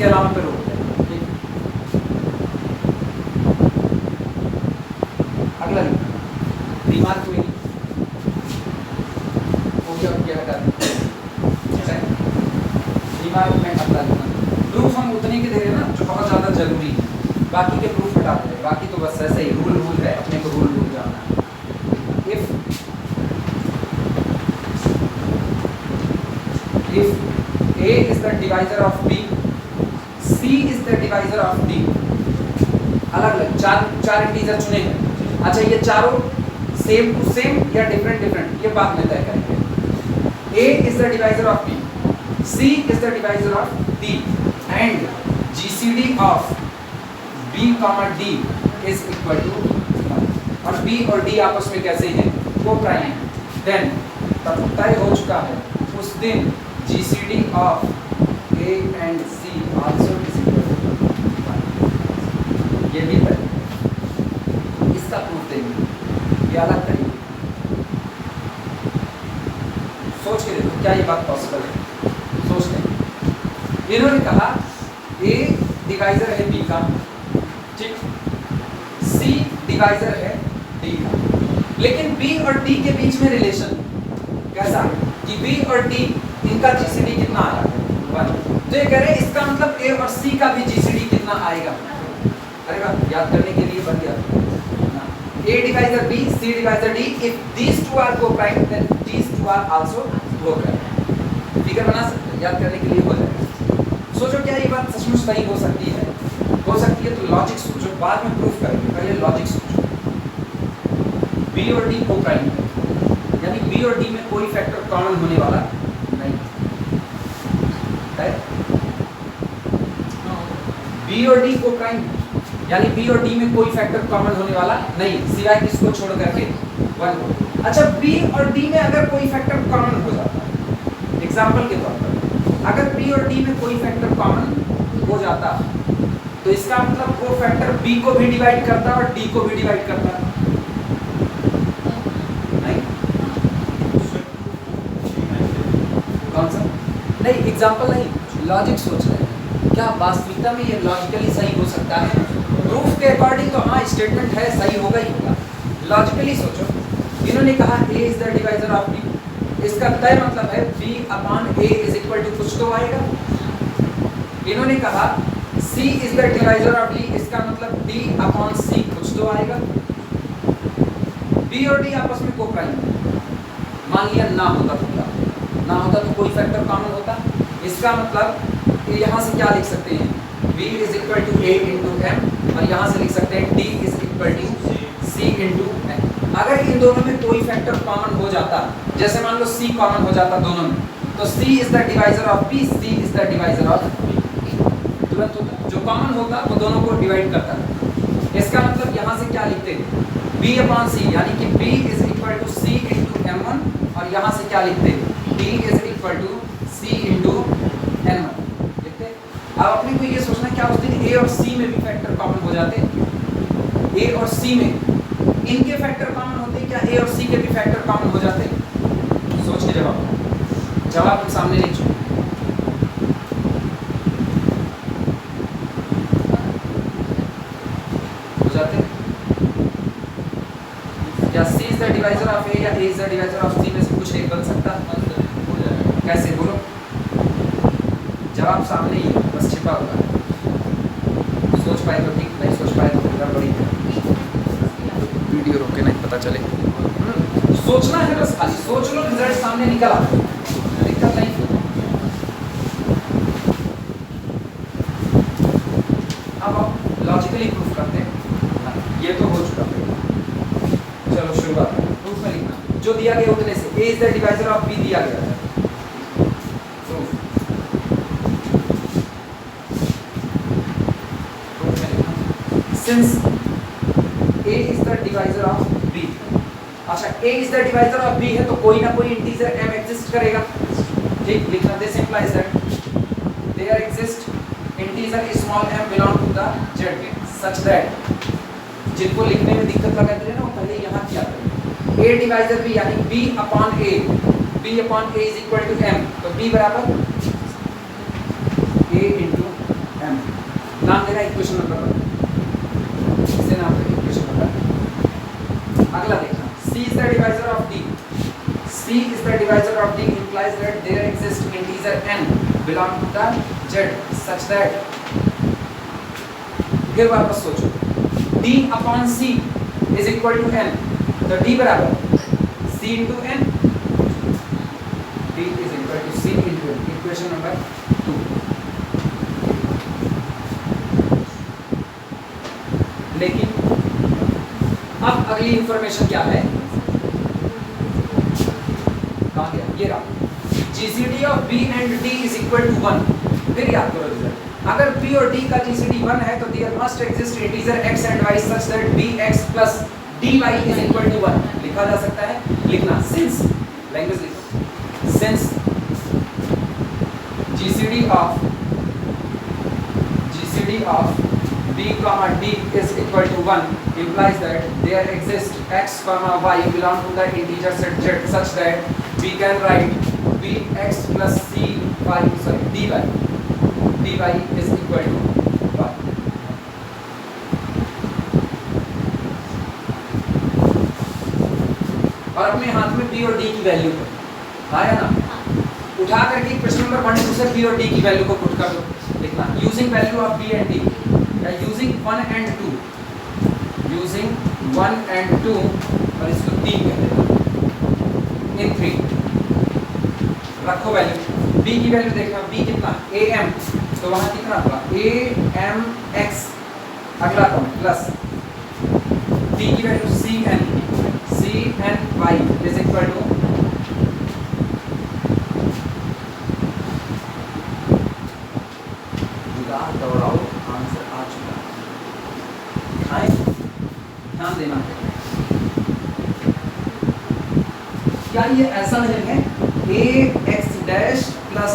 अलावा पे रोक दें। अगला रिमार्क में हो गया हटा रिमार्क में अगला प्रूफ हम उतने के दे रहे हैं ना जो बहुत ज़्यादा जरूरी है, बाकी के प्रूफ हटा दें, बाकी तो बस ऐसे ही रूल है, अपने को रूल जानना है। If A is the divisor of B, C is the divisor of D, अलग चार इंटीजर चुने हैं। अच्छा, ये चारों सेम टू सेम या डिफरेंट, ये बात में तय करेंगे। A is the divisor of B, C is the divisor of D, and GCD of B, D is equal to 1, और B और D आपस में कैसे हैं? को प्राइम हैं। देन तब तय हो चुका है उस दिन GCD of A and C also is equal to 1। ये भी है, इसका प्रूफ देंगे, ये अलग तरीके सोच के देखो क्या ये बात पॉसिबल है, सोच लें। इन्होंने कहा A डिवाइजर है B का, ठीक, C डिवाइजर है D का, लेकिन B और D के बीच में रिलेशन कैसा है कि B और D इनका GCD कितना आ रहा है? 1। तो ये कह रहे हैं इसका मतलब A और C का भी GCD कितना आएगा? अरे वाह, याद करने के लिए बन गया। A divisor B, C divisor D, if these two are co-prime, then these two are also co-prime। Figure बना सकते हैं, याद करने के लिए हो जाएगा। सोचो क्या ये बात सचमुच सही हो सकती है? हो सकती है तो लॉजिक सोचो, बाद में प्रूफ करेंगे, पहले लॉजिक सोचो। B और D co-prime है, यानी B और D में कोई फैक्टर कॉमन होने वाला नहीं है। B और D co-prime, यानी B और D में कोई फैक्टर कॉमन होने वाला नहीं है, सिवाय किसको छोड़ करके 1 को। अच्छा, B और D में अगर कोई फैक्टर कॉमन हो जाता है, एग्जांपल के तौर पर अगर B और D में कोई फैक्टर कॉमन हो जाता तो इसका मतलब वो फैक्टर B को भी डिवाइड करता और D को भी डिवाइड करता नहीं? कौन सा? नहीं, एग्जांपल नहीं, लॉजिक सोच रहे हैं। क्या वास्तविकता में ये लॉजिकली सही हो सकता है? प्रूफ के अकॉर्डिंग तो हाँ, स्टेटमेंट है, सही होगा ही होगा। लॉजिकली सोचो, इन्होंने कहा A is the divisor of B, इसका तय मतलब है B upon A is equal to कुछ तो आएगा। इन्होंने कहा C is the divisor of D, इसका मतलब D अपॉन C कुछ तो आएगा। B और D आपस में को-प्राइम है, मान लिया ना होता तो क्या? ना होता तो कोई फैक्टर कॉमन होता, इसका मतलब यहाँ से क्या लिख सकते हैं? B is equal to A into M, और यहाँ से लिख सकते हैं D is equal to C into M। अगर इन दोनों में कोई फैक्टर कॉमन हो जाता, जैसे मान लो C कॉमन हो जाता दोनों में, तो C is the divisor of B, C is the divisor of B, तुरंत होता। जो कॉमन होता वो दोनों को डिवाइड करता। इसका मतलब यहाँ से क्या लिखते हैं? B अपॉन C, यानी कि B is equal to C into M1, और यहाँ से क्या लिखते हैं? D is equal to C into N1 लिखते। अब अपने को ये सोचना क्या उस दिन A और C में भी फैक्टर कॉमन हो जाते? A और C में इनके फैक्टर कॉमन होते, क्या A और C के भी फैक्टर कॉमन हो जाते? सोच के जवाब हम सामने लिख चुके। हो जाते क्या? C is the divisor of A या A is the divisor of C में से कुछ एक बन सकता? कैसे बोलो? जवाब सामने ही, बस छिपा हुआ है। सोच पाए तो ठीक, नहीं सोच पाए तो गड़बड़ी है, वीडियो रोके नहीं पता चले। सोचना है बस, खाली सोच लो, रिजल्ट सामने निकल आता है, दिक्कत नहीं। अब आप लॉजिकली प्रूफ करते हैं, ये तो हो चुका है। चलो शुरुआत, प्रूफ में लिखना जो दिया गया उतने से a is the divisor of b दिया गया है। प्रूफ में लिखना since a is the divisor of b। अच्छा, a is the divisor of b है तो कोई ना कोई इंटीजर m एग्जिस्ट करेगा, ठीक। लिखना this implies that there exist integer small m belong to the z such that, जिनको लिखने में दिक्कत लगाते हैं ना वो पहले यहाँ क्या करें, a डिवाइजर b यानी b upon a is equal to m, तो b बराबर a इंटू m। नाम देना इक्वेशन नंबर 1, इसे नाम देना इक्वेशन नंबर। अगला देखना c is the divisor of d, c is the divisor of d implies that there exists integer n belong to the z such that, फिर वापस सोचो, d upon c is equal to n, तो d बराबर c into n, d is equal to c into n, equation number 2। लेकिन अब अगली information क्या है, कहाँ गया, ये रहा, GCD of b and d is equal to 1। फिर याद करो रिजल्ट, अगर p और d का GCD 1 है तो there must exist integer x and y such that bx plus dy is equal to 1 लिखा जा सकता है। लिखना सिंस, लैंग्वेज लिखो, since GCD of b d is equal to 1 implies that there exists x y belong to the integer set z such that we can write bx plus dy is equal to 1। और अपने हाथ में b और d की value को आया ना, उठा करके क्वेश्चन नंबर 1 से b और d की वैल्यू को पुट कर दो। लिखना using value of b and d या यूजिंग 1 एंड 2, यूजिंग 1 एंड 2 और इसको 3 कहते हैं, इन 3 रखो वैल्यू। b की वैल्यू देखना, b कितना am, तो वहां कितना होगा amx, अगला कौन प्लस d की value cny is equal to दौड़ाओ, आंसर आ चुका है, ध्यान देना है। क्या ये ऐसा नहीं है ax dash plus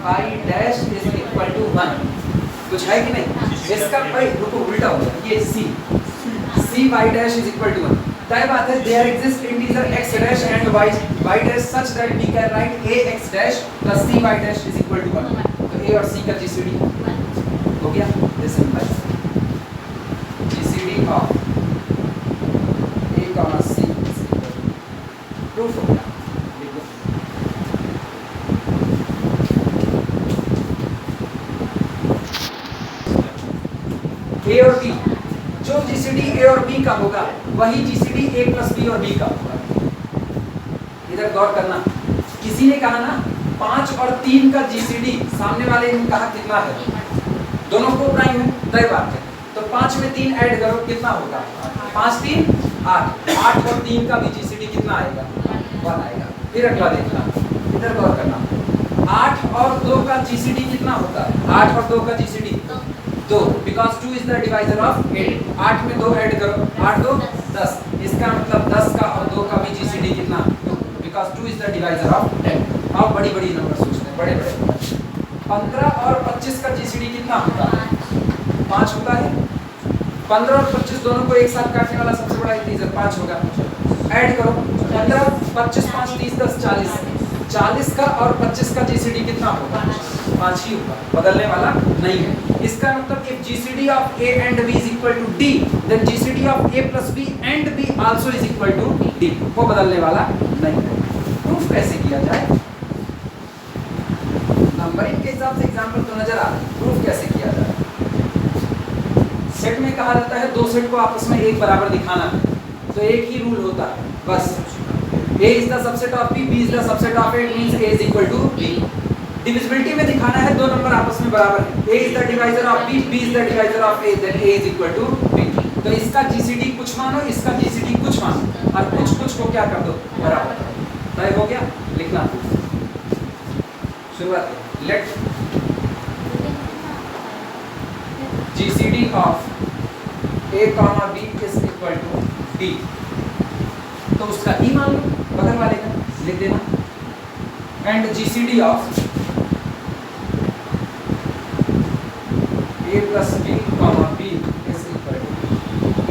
by dash is equal to 1, कुछ है कि नहीं? इसका भाई रुको, उल्टा हो गया, ये c by dash is equal to 1। तय बात है there exist integer x dash and y dash such that we can write ax dash plus c y dash is equal to 1। तो a और c का जीसीडी हो गया, this implies GCD of a, c proof हो गया। A और B, जो GCD A और B का होगा वही GCD A प्लस B और B का होगा। इधर गौर करना, किसी ने कहा ना 5 और 3 का GCD, सामने वाले ने कहा कितना है, दोनों को प्राइम है, तय बात है। तो 5 में 3 ऐड करो, कितना होगा 5 3 8, 8 और 3 का भी GCD कितना आएगा 1 आएगा। फिर अगला देखना, इधर गौर करना, 8 और 2 का GCD कितना होता है, 8 और 2 का GCD 2, because 2 is the divisor of 8। 8 में 2 ऐड करो, 8 2 10, इसका मतलब 10 का और 2 का भी जीसीडी कितना, because 2 is the divisor of 10। अब बड़ी बड़ी नंबर सोचते हैं, बड़े बड़े 15 और 25 का जीसीडी कितना होता है 5 होता है। 15 और 25 दोनों को एक साथ काटने वाला सबसे बड़ा इंटीजर 5 होगा। ऐड करो 15 25 5 30 10 40, 40 का और 25 का जीसीडी कितना होगा 5 ही होगा, बदलने वाला नहीं है। इसका मतलब if GCD of A and B is equal to D, then GCD of A plus B and B also is equal to D, वो बदलने वाला नहीं है। प्रूफ कैसे किया जाए, नंबरिंग के हिसाब से एग्जाम्पल तो नजर आ रहा है, प्रूफ कैसे किया जाए। सेट में कहा जाता है दो सेट को आपस में एक बराबर दिखाना है, तो एक ही रूल होता है बस, A is the subset of B, B is the subset of A, it means A is equal to B. Divisibility में दिखाना है दो नंबर आपस में बराबर है, A is the divisor of B, B is the divisor of A, then A is equal to B. तो इसका GCD कुछ मानो, इसका GCD कुछ मानो, और कुछ को क्या कर दो बराबर। तय हो गया, लिखना शुरुआत। Let GCD of A, B is equal to D, तो उसका ई मान लो, बगल वाले का लिख देना, and GCD of A plus B, B is equal to D.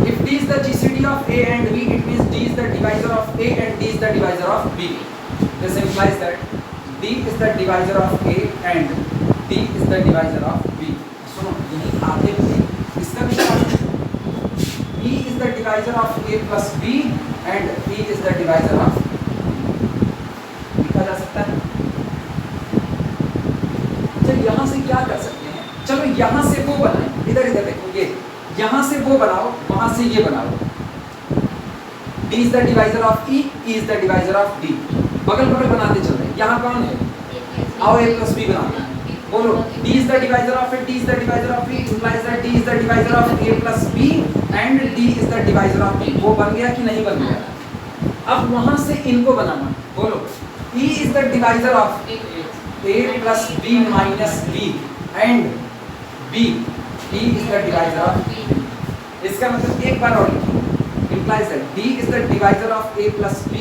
If D is the GCD of A and B, it means D is the divisor of A and D is the divisor of B. This implies that D is the divisor of A and D is the divisor of B. सुनो, यही आगे भी इसका भी E is the divisor of A plus B and E is the divisor of लिखा जा सकता है। चलो यहाँ से क्या कर सकते हैं, चलो यहाँ से वो बनाएं, इधर इधर देखोगे, यहाँ से वो बनाओ, वहां से ये बनाओ। D is the divisor of E, E is the divisor of D, बगल बगल बनाते चल रहे हैं। यहाँ कौन है, आओ A plus B बनाते हैं, बोलो D is the divisor of A, D is the divisor of E, implies that D is the divisor of A plus B and D is the divisor of B. वो बन गया कि नहीं बन गया? अब वहां से इनको बनाना, बोलो E is the divisor of A plus B minus B and B, E is the divisor of B. इसका मतलब एक बार और लिखो, implies that D is the divisor of A plus B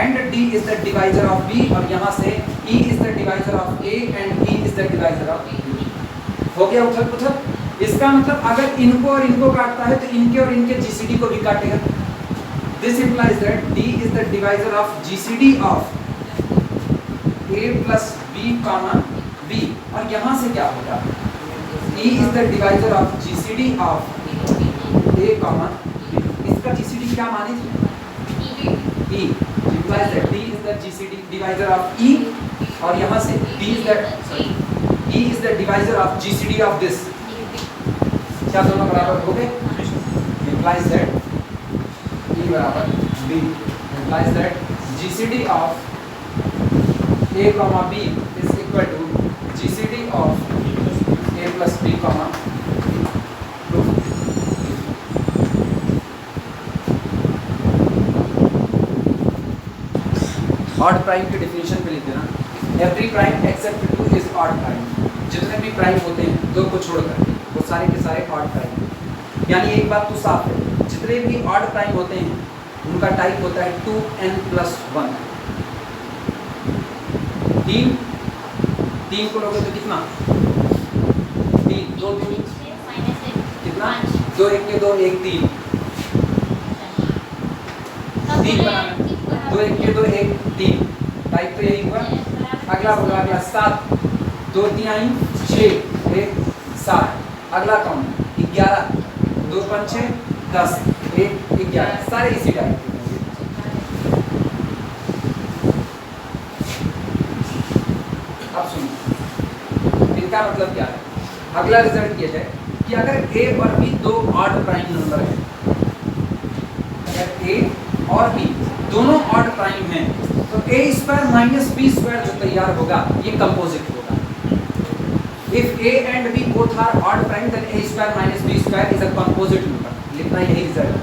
and D is the divisor of B, और यहाँ से E is the divisor of A and E is the divisor of B. हो गया उथल पुथल। इसका मतलब अगर इनको और इनको काटता है तो इनके और इनके GCD को भी काटेगा। This implies that D is the divisor of GCD of A plus B comma B, और यहाँ से क्या होगा, E is the divisor of GCD of A comma B. इसका GCD क्या मानी थी, E, implies that D is the GCD divisor of E, और यहाँ से D is the E is the divisor of GCD of this, क्या दोनों बराबर हो गए, implies that E बराबर B, implies that GCD of A comma B is equal to GCD of A plus B comma odd prime की definition पे लिख देना, every prime except 2 is odd prime. जितने भी प्राइम होते हैं दो को छोड़कर वो सारे के सारे ऑड प्राइम। यानी एक बात तो साफ है, जितने भी ऑड प्राइम होते हैं उनका टाइप होता है 2n+1। तीन को लोगे तो कितना, 3 2 3 कितना, 2 1 के 2 1 3 बनाना, 2 1 के 2 1 3, टाइप तो यही हुआ। अगला होगा, अगला 7 2 3 6 1 7, अगला कौन 11 2 5 6 10 1 11, सारे इसी टाइप के। अब सुनो इनका मतलब क्या है। अगला रिजल्ट ये है कि अगर A और B दो ऑड प्राइम नंबर है, अगर A और B दोनों ऑड प्राइम हैं तो A² माइनस B² जो तैयार होगा ये कंपोजिट होगा। If A and B both are odd prime then A² minus B² is a composite number. लिखना यही रिजल्ट है।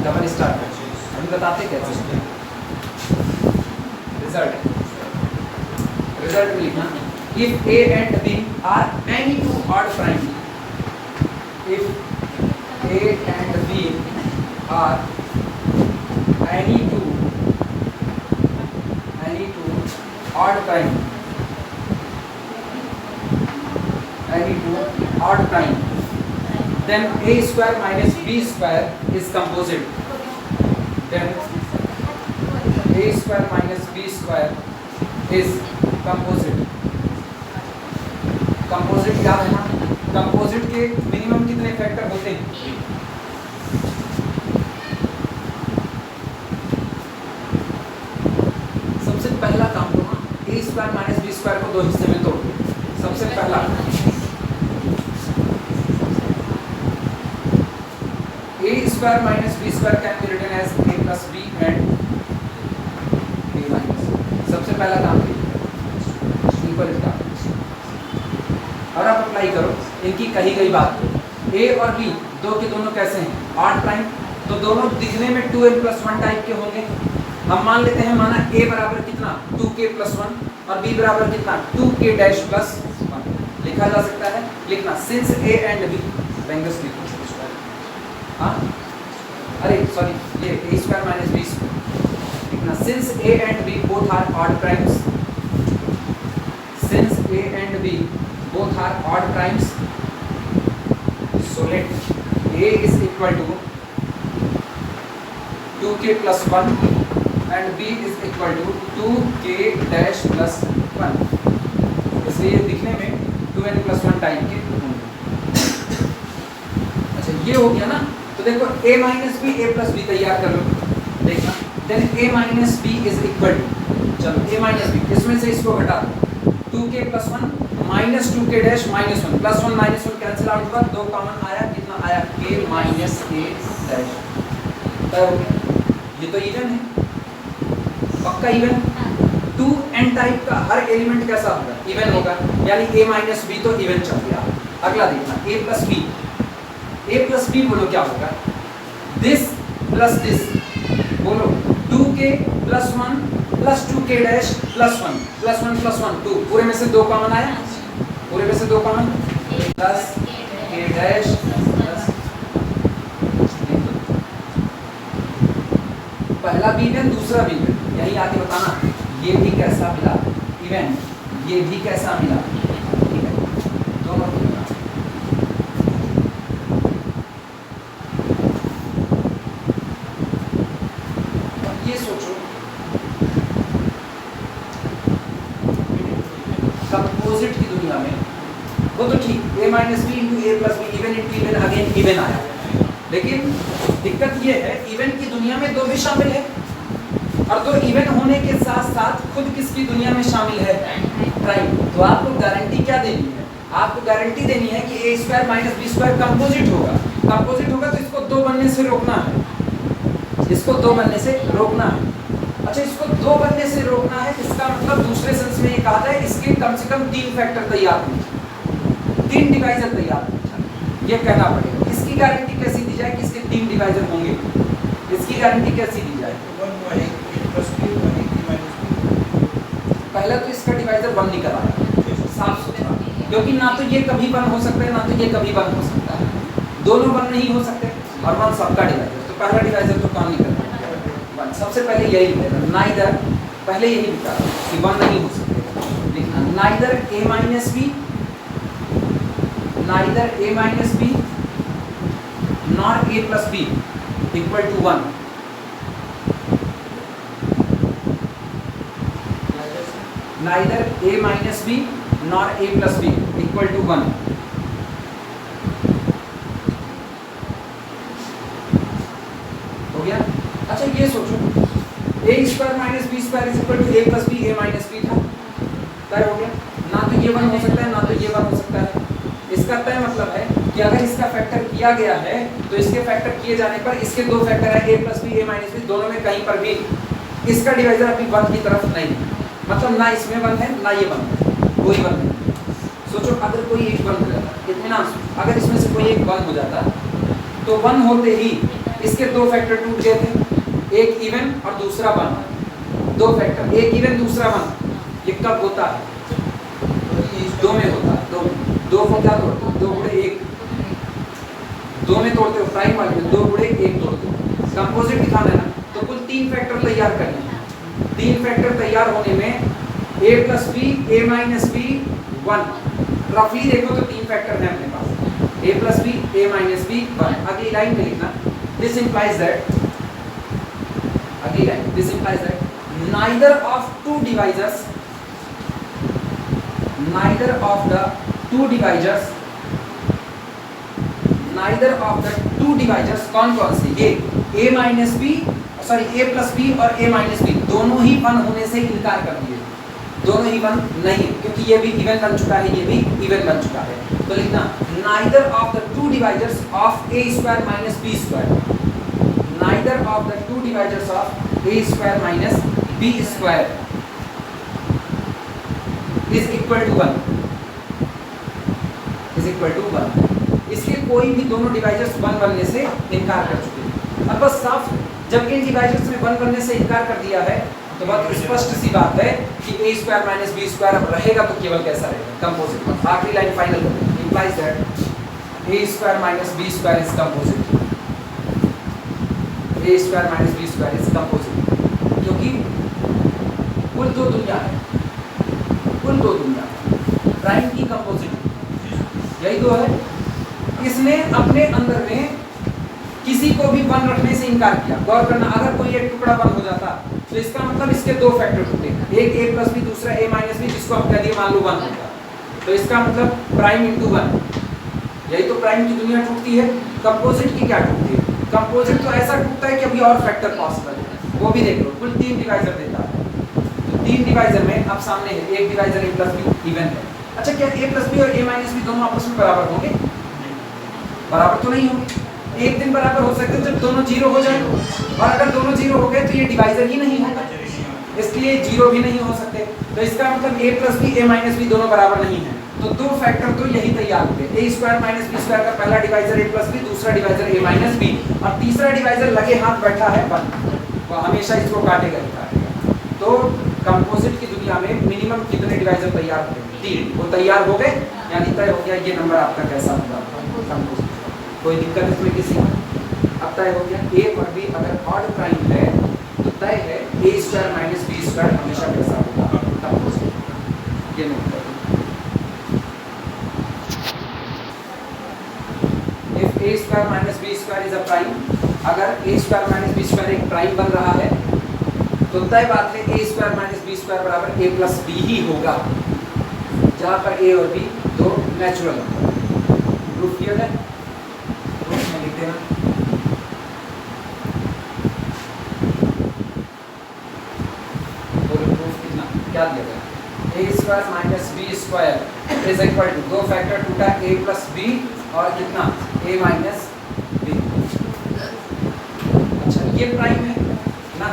डबल स्टार अभी बताते कैसे रिजल्ट में लिखना, if A and B are any two odd prime, if A and B are any two odd prime, then A² minus B² is composite. Then A² minus B² is composite. Composite याद है ना, composite के minimum कितने factor होते हैं, सबसे पहला काम करो A² माइनस B² को दो हिस्से में तोड़ दो। सबसे पहला a square minus b square can be written as a plus b and a minus। सबसे पहला काम सिंपल इसका, और आप अप्लाई करो इनकी कही गई बात को। a और b दो के दोनों कैसे हैं, ऑड प्राइम, तो दोनों दिखने में 2n+1 टाइप के होंगे। हम मान लेते हैं, माना a बराबर कितना 2k+1 और b बराबर कितना 2k-+1 लिखा जा सकता है। लिखना सिंस a एंड b बैंगल्स लिखो, हाँ अरे सॉरी ये a square minus b square लिखना। Since a and b both are odd primes, since a and b both are odd primes, so let a is equal to 2k+1 and b is equal to 2k-+1। इसलिए ये दिखने में 2n+1 type के होंगे। अच्छा ये हो गया ना, तो देखो a minus B a plus B तैयार कर लो, देखना then a minus B is equal to, चलो a माइनस बी इसमें से इसको घटा दो, 2k+1 minus 2k-1 +1 -1 cancel out हुआ, दो कॉमन आया, कितना आया k माइनस a डैश। ये तो इवन है, पक्का इवन। 2n टाइप का हर एलिमेंट कैसा होगा, इवन होगा, यानी a माइनस बी तो इवन चल गया। अगला देखना a प्लस बी बोलो क्या होगा, दिस प्लस दिस बोलो 2k+1 प्लस 2k-+1 +1 2, पूरे में से दो कॉमन आया, पूरे में से दो कॉमन प्लस k-+। पहला भी इवन दूसरा भी इवन, यही आके बताना ये भी कैसा मिला इवन, ये भी कैसा मिला इवन, दोनों ये सोचो कंपोजिट की दुनिया में वो तो ठीक a minus B into A plus B even into even again even आया, लेकिन दिक्कत ये है इवन की दुनिया में दो भी शामिल है, और दो इवन होने के साथ साथ खुद किसकी दुनिया में शामिल है, प्राइम। तो आपको गारंटी क्या देनी है, आपको गारंटी देनी है कि a square minus B square composite होगा। कंपोजिट होगा तो इसको दो बनने से रोकना है, इसको दो बनने से रोकना है। अच्छा इसको दो बनने से रोकना है, इसका मतलब दूसरे सेंस में ये कहा जाए इसके कम से कम 3 फैक्टर तैयार होने, 3 डिवाइजर तैयार होने, ये कहना पड़ेगा। इसकी गारंटी कैसी दी जाए कि इसके 3 डिवाइजर होंगे, इसकी गारंटी कैसी दी जाए, पहला तो इसका डिवाइजर 1 निकल आया साफ सुथरा, क्योंकि ना तो ये कभी 1 हो सकता है ना तो ये कभी 1 हो सकता है, दोनों 1 नहीं हो सकते, और 1 सबका डिवाइजर, तो पहला डिवाइजर तो काम नहीं करता 1। सबसे पहले यही लिखेगा नाइदर, पहले यही लिखा कि 1 नहीं हो सकते, लिखना neither a minus B, neither a minus B nor a plus B equal to 1। Neither a minus b nor a plus b equal to 1। हो गया। अच्छा ये सोचो a square minus B square is equal to a plus B, a minus B था, तय हो गया। ना तो ये 1 हो सकता है ना तो ये 1 हो सकता है। इसका तय मतलब है कि अगर इसका फैक्टर किया गया है तो इसके फैक्टर किए जाने पर इसके दो फैक्टर है a plus B, a minus B, दोनों में कहीं पर भी इसका डिवाइजर अभी 1 की तरफ नहीं, मतलब ना इसमें 1 है ना ये 1 है, कोई 1 नहीं। सोचो अगर कोई एक 1 हो जाता, इत्मीनान से अगर इसमें से कोई एक 1 हो जाता तो 1 होते ही इसके दो फैक्टर टूट गए थे, एक इवन और दूसरा 1, दो फैक्टर, एक इवन दूसरा 1, ये कब होता है, 2 में होता है, 2 को क्या तोड़ते हो, 2 गुणे 1, 2 में तोड़ते हो प्राइम वाले में, 2 गुणे 1 तोड़ते हो। कंपोजिट दिखाना है ना, तो कुल 3 फैक्टर तैयार करने हैं, 3 फैक्टर तैयार होने में a plus B, a minus B 1, रफली देखो तो 3 फैक्टर हैं अपने पास, a plus B, a minus B 1। अगली लाइन में लिखना दिस इंप्लाइज दैट, अगली line this implies that neither of two divisors, neither of the two divisors, neither of the two divisors कौन कौन से, ये a minus B sorry a plus B और a minus B दोनों ही 1 होने से इनकार कर दिए, दोनों इवन नहीं, क्योंकि ये भी इवन बन चुका है, ये भी इवन बन चुका है। तो लिखना neither of the two divisors of A square minus B square, neither of the two divisors of A square minus B square is equal to 1, is equal to 1। इसके कोई भी दोनों डिवाइजर्स 1 बनने से इनकार कर चुके हैं। अब बस साफ, जब इन डिवाइजर्स ने 1 बनने से इनकार कर दिया है तो बहुत स्पष्ट सी बात है कि ए स्क्वायर माइनस बी स्क्वायर अब रहेगा तो केवल कैसा रहेगा, कंपोजिट। आखिरी लाइन फाइनल करते हैं, implies that A square minus B square is composite, A square minus B square is composite, क्योंकि कुल दो दुनिया है, कुल दो दुनिया है, प्राइम की कंपोजिट यही तो है। इसने अपने अंदर में किसी को भी 1 रखने से इनकार किया। गौर करना, अगर कोई एक टुकड़ा 1 हो जाता तो इसका मतलब इसके दो फैक्टर टूटे, एक a प्लस बी, दूसरा a माइनस बी, जिसको हम कह दिए मान लो 1 होगा, तो इसका मतलब प्राइम इंटू 1, यही तो प्राइम की दुनिया टूटती है। कंपोजिट की क्या टूटती है? कंपोजिट तो ऐसा टूटता है कि अभी और फैक्टर पॉसिबल है, वो भी देख लो। कुल 3 डिवाइजर देता है, तो 3 डिवाइजर में अब सामने है एक divisor a plus B even है। अच्छा, क्या a प्लस बी और a माइनस बी दोनों आपस में बराबर होंगे? बराबर तो नहीं होंगे। एक दिन बराबर हो सकते हैं जब दोनों 0 हो जाए, और अगर दोनों 0 हो गए तो ये डिवाइजर ही नहीं होगा, इसलिए 0 भी नहीं हो सकते। तो इसका मतलब a plus B a minus B दोनों बराबर नहीं है, तो दो फैक्टर तो यही तैयार होंगे। a square minus B square का पहला डिवाइजर a प्लस बी, दूसरा डिवाइजर a माइनस बी, और तीसरा डिवाइजर लगे हाथ बैठा है 1, वो हमेशा इसको काटेगा ही काटेगा। तो कंपोजिट की दुनिया में मिनिमम कितने डिवाइजर तैयार होंगे? 3। वो तैयार हो गए, यानी तय हो गया ये नंबर आपका कैसा होगा, कंपोजिट। कोई दिक्कत इसमें किसी को? अब तय हो गया a और b अगर ऑड प्राइम है तो तय है a square minus B square हमेशा कैसा होगा, कंपोजिट। ये नोट करो, if a square minus B square is a prime, अगर a square minus B square एक प्राइम बन रहा है तो तय बात है a square minus B square बराबर a प्लस बी ही होगा, जहाँ पर a और b दो नेचुरल नंबर। प्रूफ किया है, प्रूफ में लिख देना। क्या दिया गया? a square minus B square is equal to, दो फैक्टर टूटा a प्लस बी और कितना a माइनस बी। अच्छा, ये प्राइम है ना?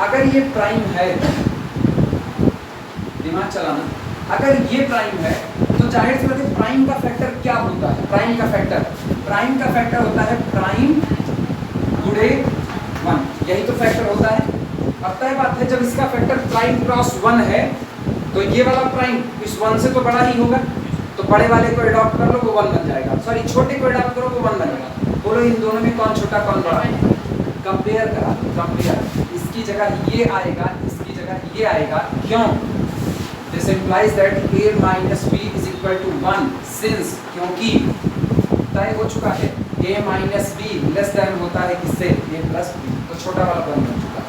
अगर ये प्राइम है, दिमाग चलाना, अगर ये प्राइम है तो जाहिर सी बात है प्राइम का फैक्टर क्या होता है? प्राइम का फैक्टर होता है प्राइम गुणे 1, यही तो फैक्टर होता है। अब तय बात है जब इसका फैक्टर प्राइम क्रॉस 1 है तो ये वाला प्राइम इस 1 से तो बड़ा ही होगा, तो बड़े वाले को अडॉप्ट कर लो वो 1 बन जाएगा, सॉरी छोटे को अडॉप्ट करो वो 1 बनेगा। बोलो इन दोनों में कौन छोटा कौन बड़ा? कंपेयर करा, कंपेयर। इसकी जगह ये आएगा, इसकी जगह ये आएगा, क्यों? This implies that a minus b is equal to 1 since, क्योंकि तय हो चुका है a minus B less than होता है किससे? a प्लस बी, तो छोटा वाला 1 बन चुका है।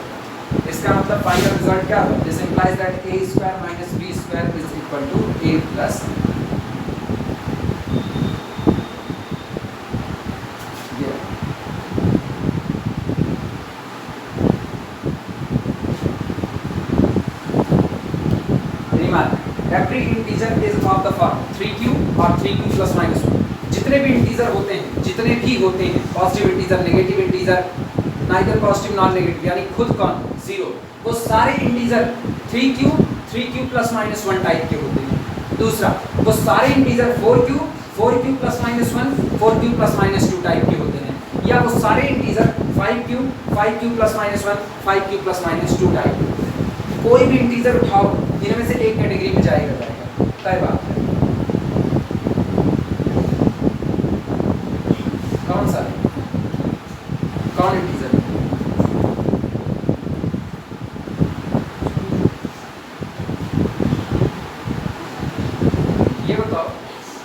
इसका मतलब फाइनल रिजल्ट क्या होगा? This implies that a square minus b square is equal to a plus every integer is of the form 3q और 3q plus minus 1। जितने भी इंटीजर होते हैं, जितने भी होते हैं, positive integer, negative integer, neither positive non negative, यानी खुद कौन 0, वो सारे integer 3q plus minus 1 type के होते हैं। दूसरा, वो सारे integer 4q plus minus 1, 4q plus minus 2 type के होते हैं, या वो सारे integer 5q plus minus 1, 5q plus minus 2 type. कोई भी इंटीजर उठाओ, इनमें से एक कैटेगरी में जाएगा, तय बात है। कौन सा? कौन इंटीजर? ये बताओ,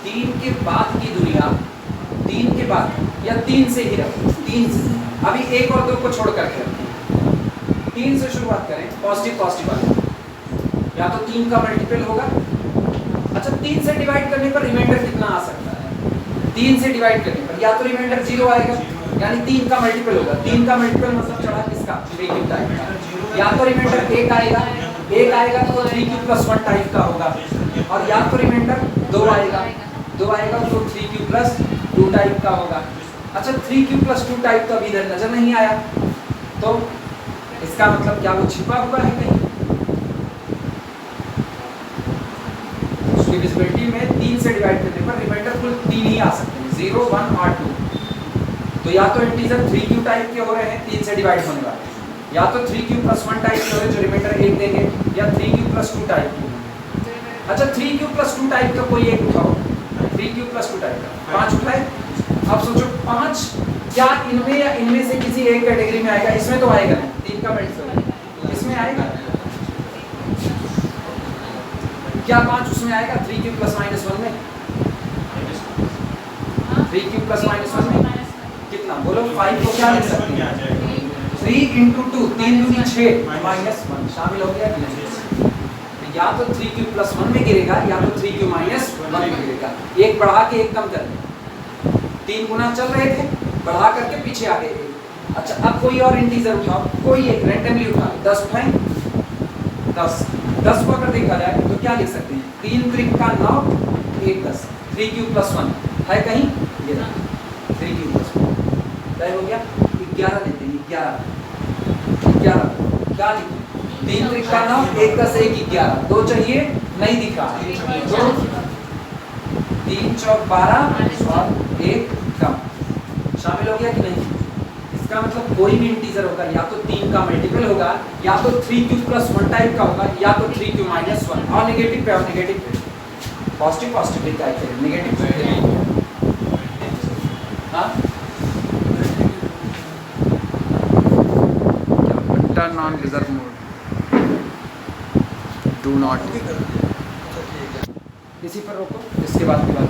3 के बाद की दुनिया, 3 के बाद या 3 से ही रखो, 3 से, अभी 1 और 2 को छोड़ करके रखो, 3 से शुरुआत करें। पॉजिटिव वाले, या तो 3 का मल्टीपल होगा। अच्छा, 3 से डिवाइड करने पर रिमाइंडर कितना आ सकता है? 3 से डिवाइड करने पर या तो रिमाइंडर 0 आएगा, यानी 3 का मल्टीपल होगा। 3 का मल्टीपल मतलब चढ़ा किसका? नेगेटिव टाइप का। या तो रिमाइंडर 1 आएगा, एक आएगा तो 3q+1 टाइप का होगा, और या तो रिमाइंडर 2 आएगा तो 3q+2 टाइप का होगा। अच्छा 3q+2 टाइप तो अभी इधर नजर नहीं आया, तो इसका मतलब क्या वो छिपा हुआ है कहीं? डिविजिबिलिटी में 3 से डिवाइड करने पर रिमाइंडर कुल 3 ही आ सकते हैं, 0, 1 और 2। तो या तो इंटीजर 3q टाइप के हो रहे हैं 3 से डिवाइड होने वाले, या तो 3q+1 टाइप के हो रहे हैं जो रिमाइंडर 1 देंगे, या 3q+2 टाइप के। अच्छा 3q+2 टाइप का कोई एक उठाओ, 3q+2 टाइप का 5 उठाए। अब सोचो 5 क्या इनमें या इनमें से किसी एक कैटेगरी में आएगा? इसमें तो आएगा नहीं, 3 का मल्टीपल इसमें आएगा क्या? 5 उसमें आएगा 3q+-1 में, 3q+-1 में कितना बोलो? 5 को क्या लिख सकते हैं? 3 × 2 3 दूनी 6 -1 शामिल हो गया कि नहीं? या तो 3q+1 में गिरेगा या तो 3q - 1 में गिरेगा। एक बढ़ा के एक कम कर दे, 3 गुना चल रहे थे, बढ़ा करके पीछे आ गए। अच्छा अब कोई और इंटीजर उठाओ, कोई एक रैंडमली उठा, 10 उठाएं, 10 को अगर देखा जाए तो क्या लिख सकते हैं? 3 × 3 = 9, 1 10, 3q+1 है कहीं? ये 3q+1 तय हो गया। 11 लेते हैं, 11 क्या लिखें? 3 × 3 = 9, 1 10 1 11, 2 चाहिए, नहीं दिख रहा है, तो 3 × 4 = 12 और 1 कम, शामिल हो गया कि नहीं? इसका मतलब कोई भी इंटीजर होगा या तो 3 का मल्टीपल होगा, या तो 3q+1 टाइप का होगा, या तो 3q - 1। और नेगेटिव पे, और नेगेटिव पे पॉजिटिव पॉजिटिव पे क्या करें? नेगेटिव पे। हाँ turn on reserve mode, do not, इसी पर रोको, इसके बाद की बात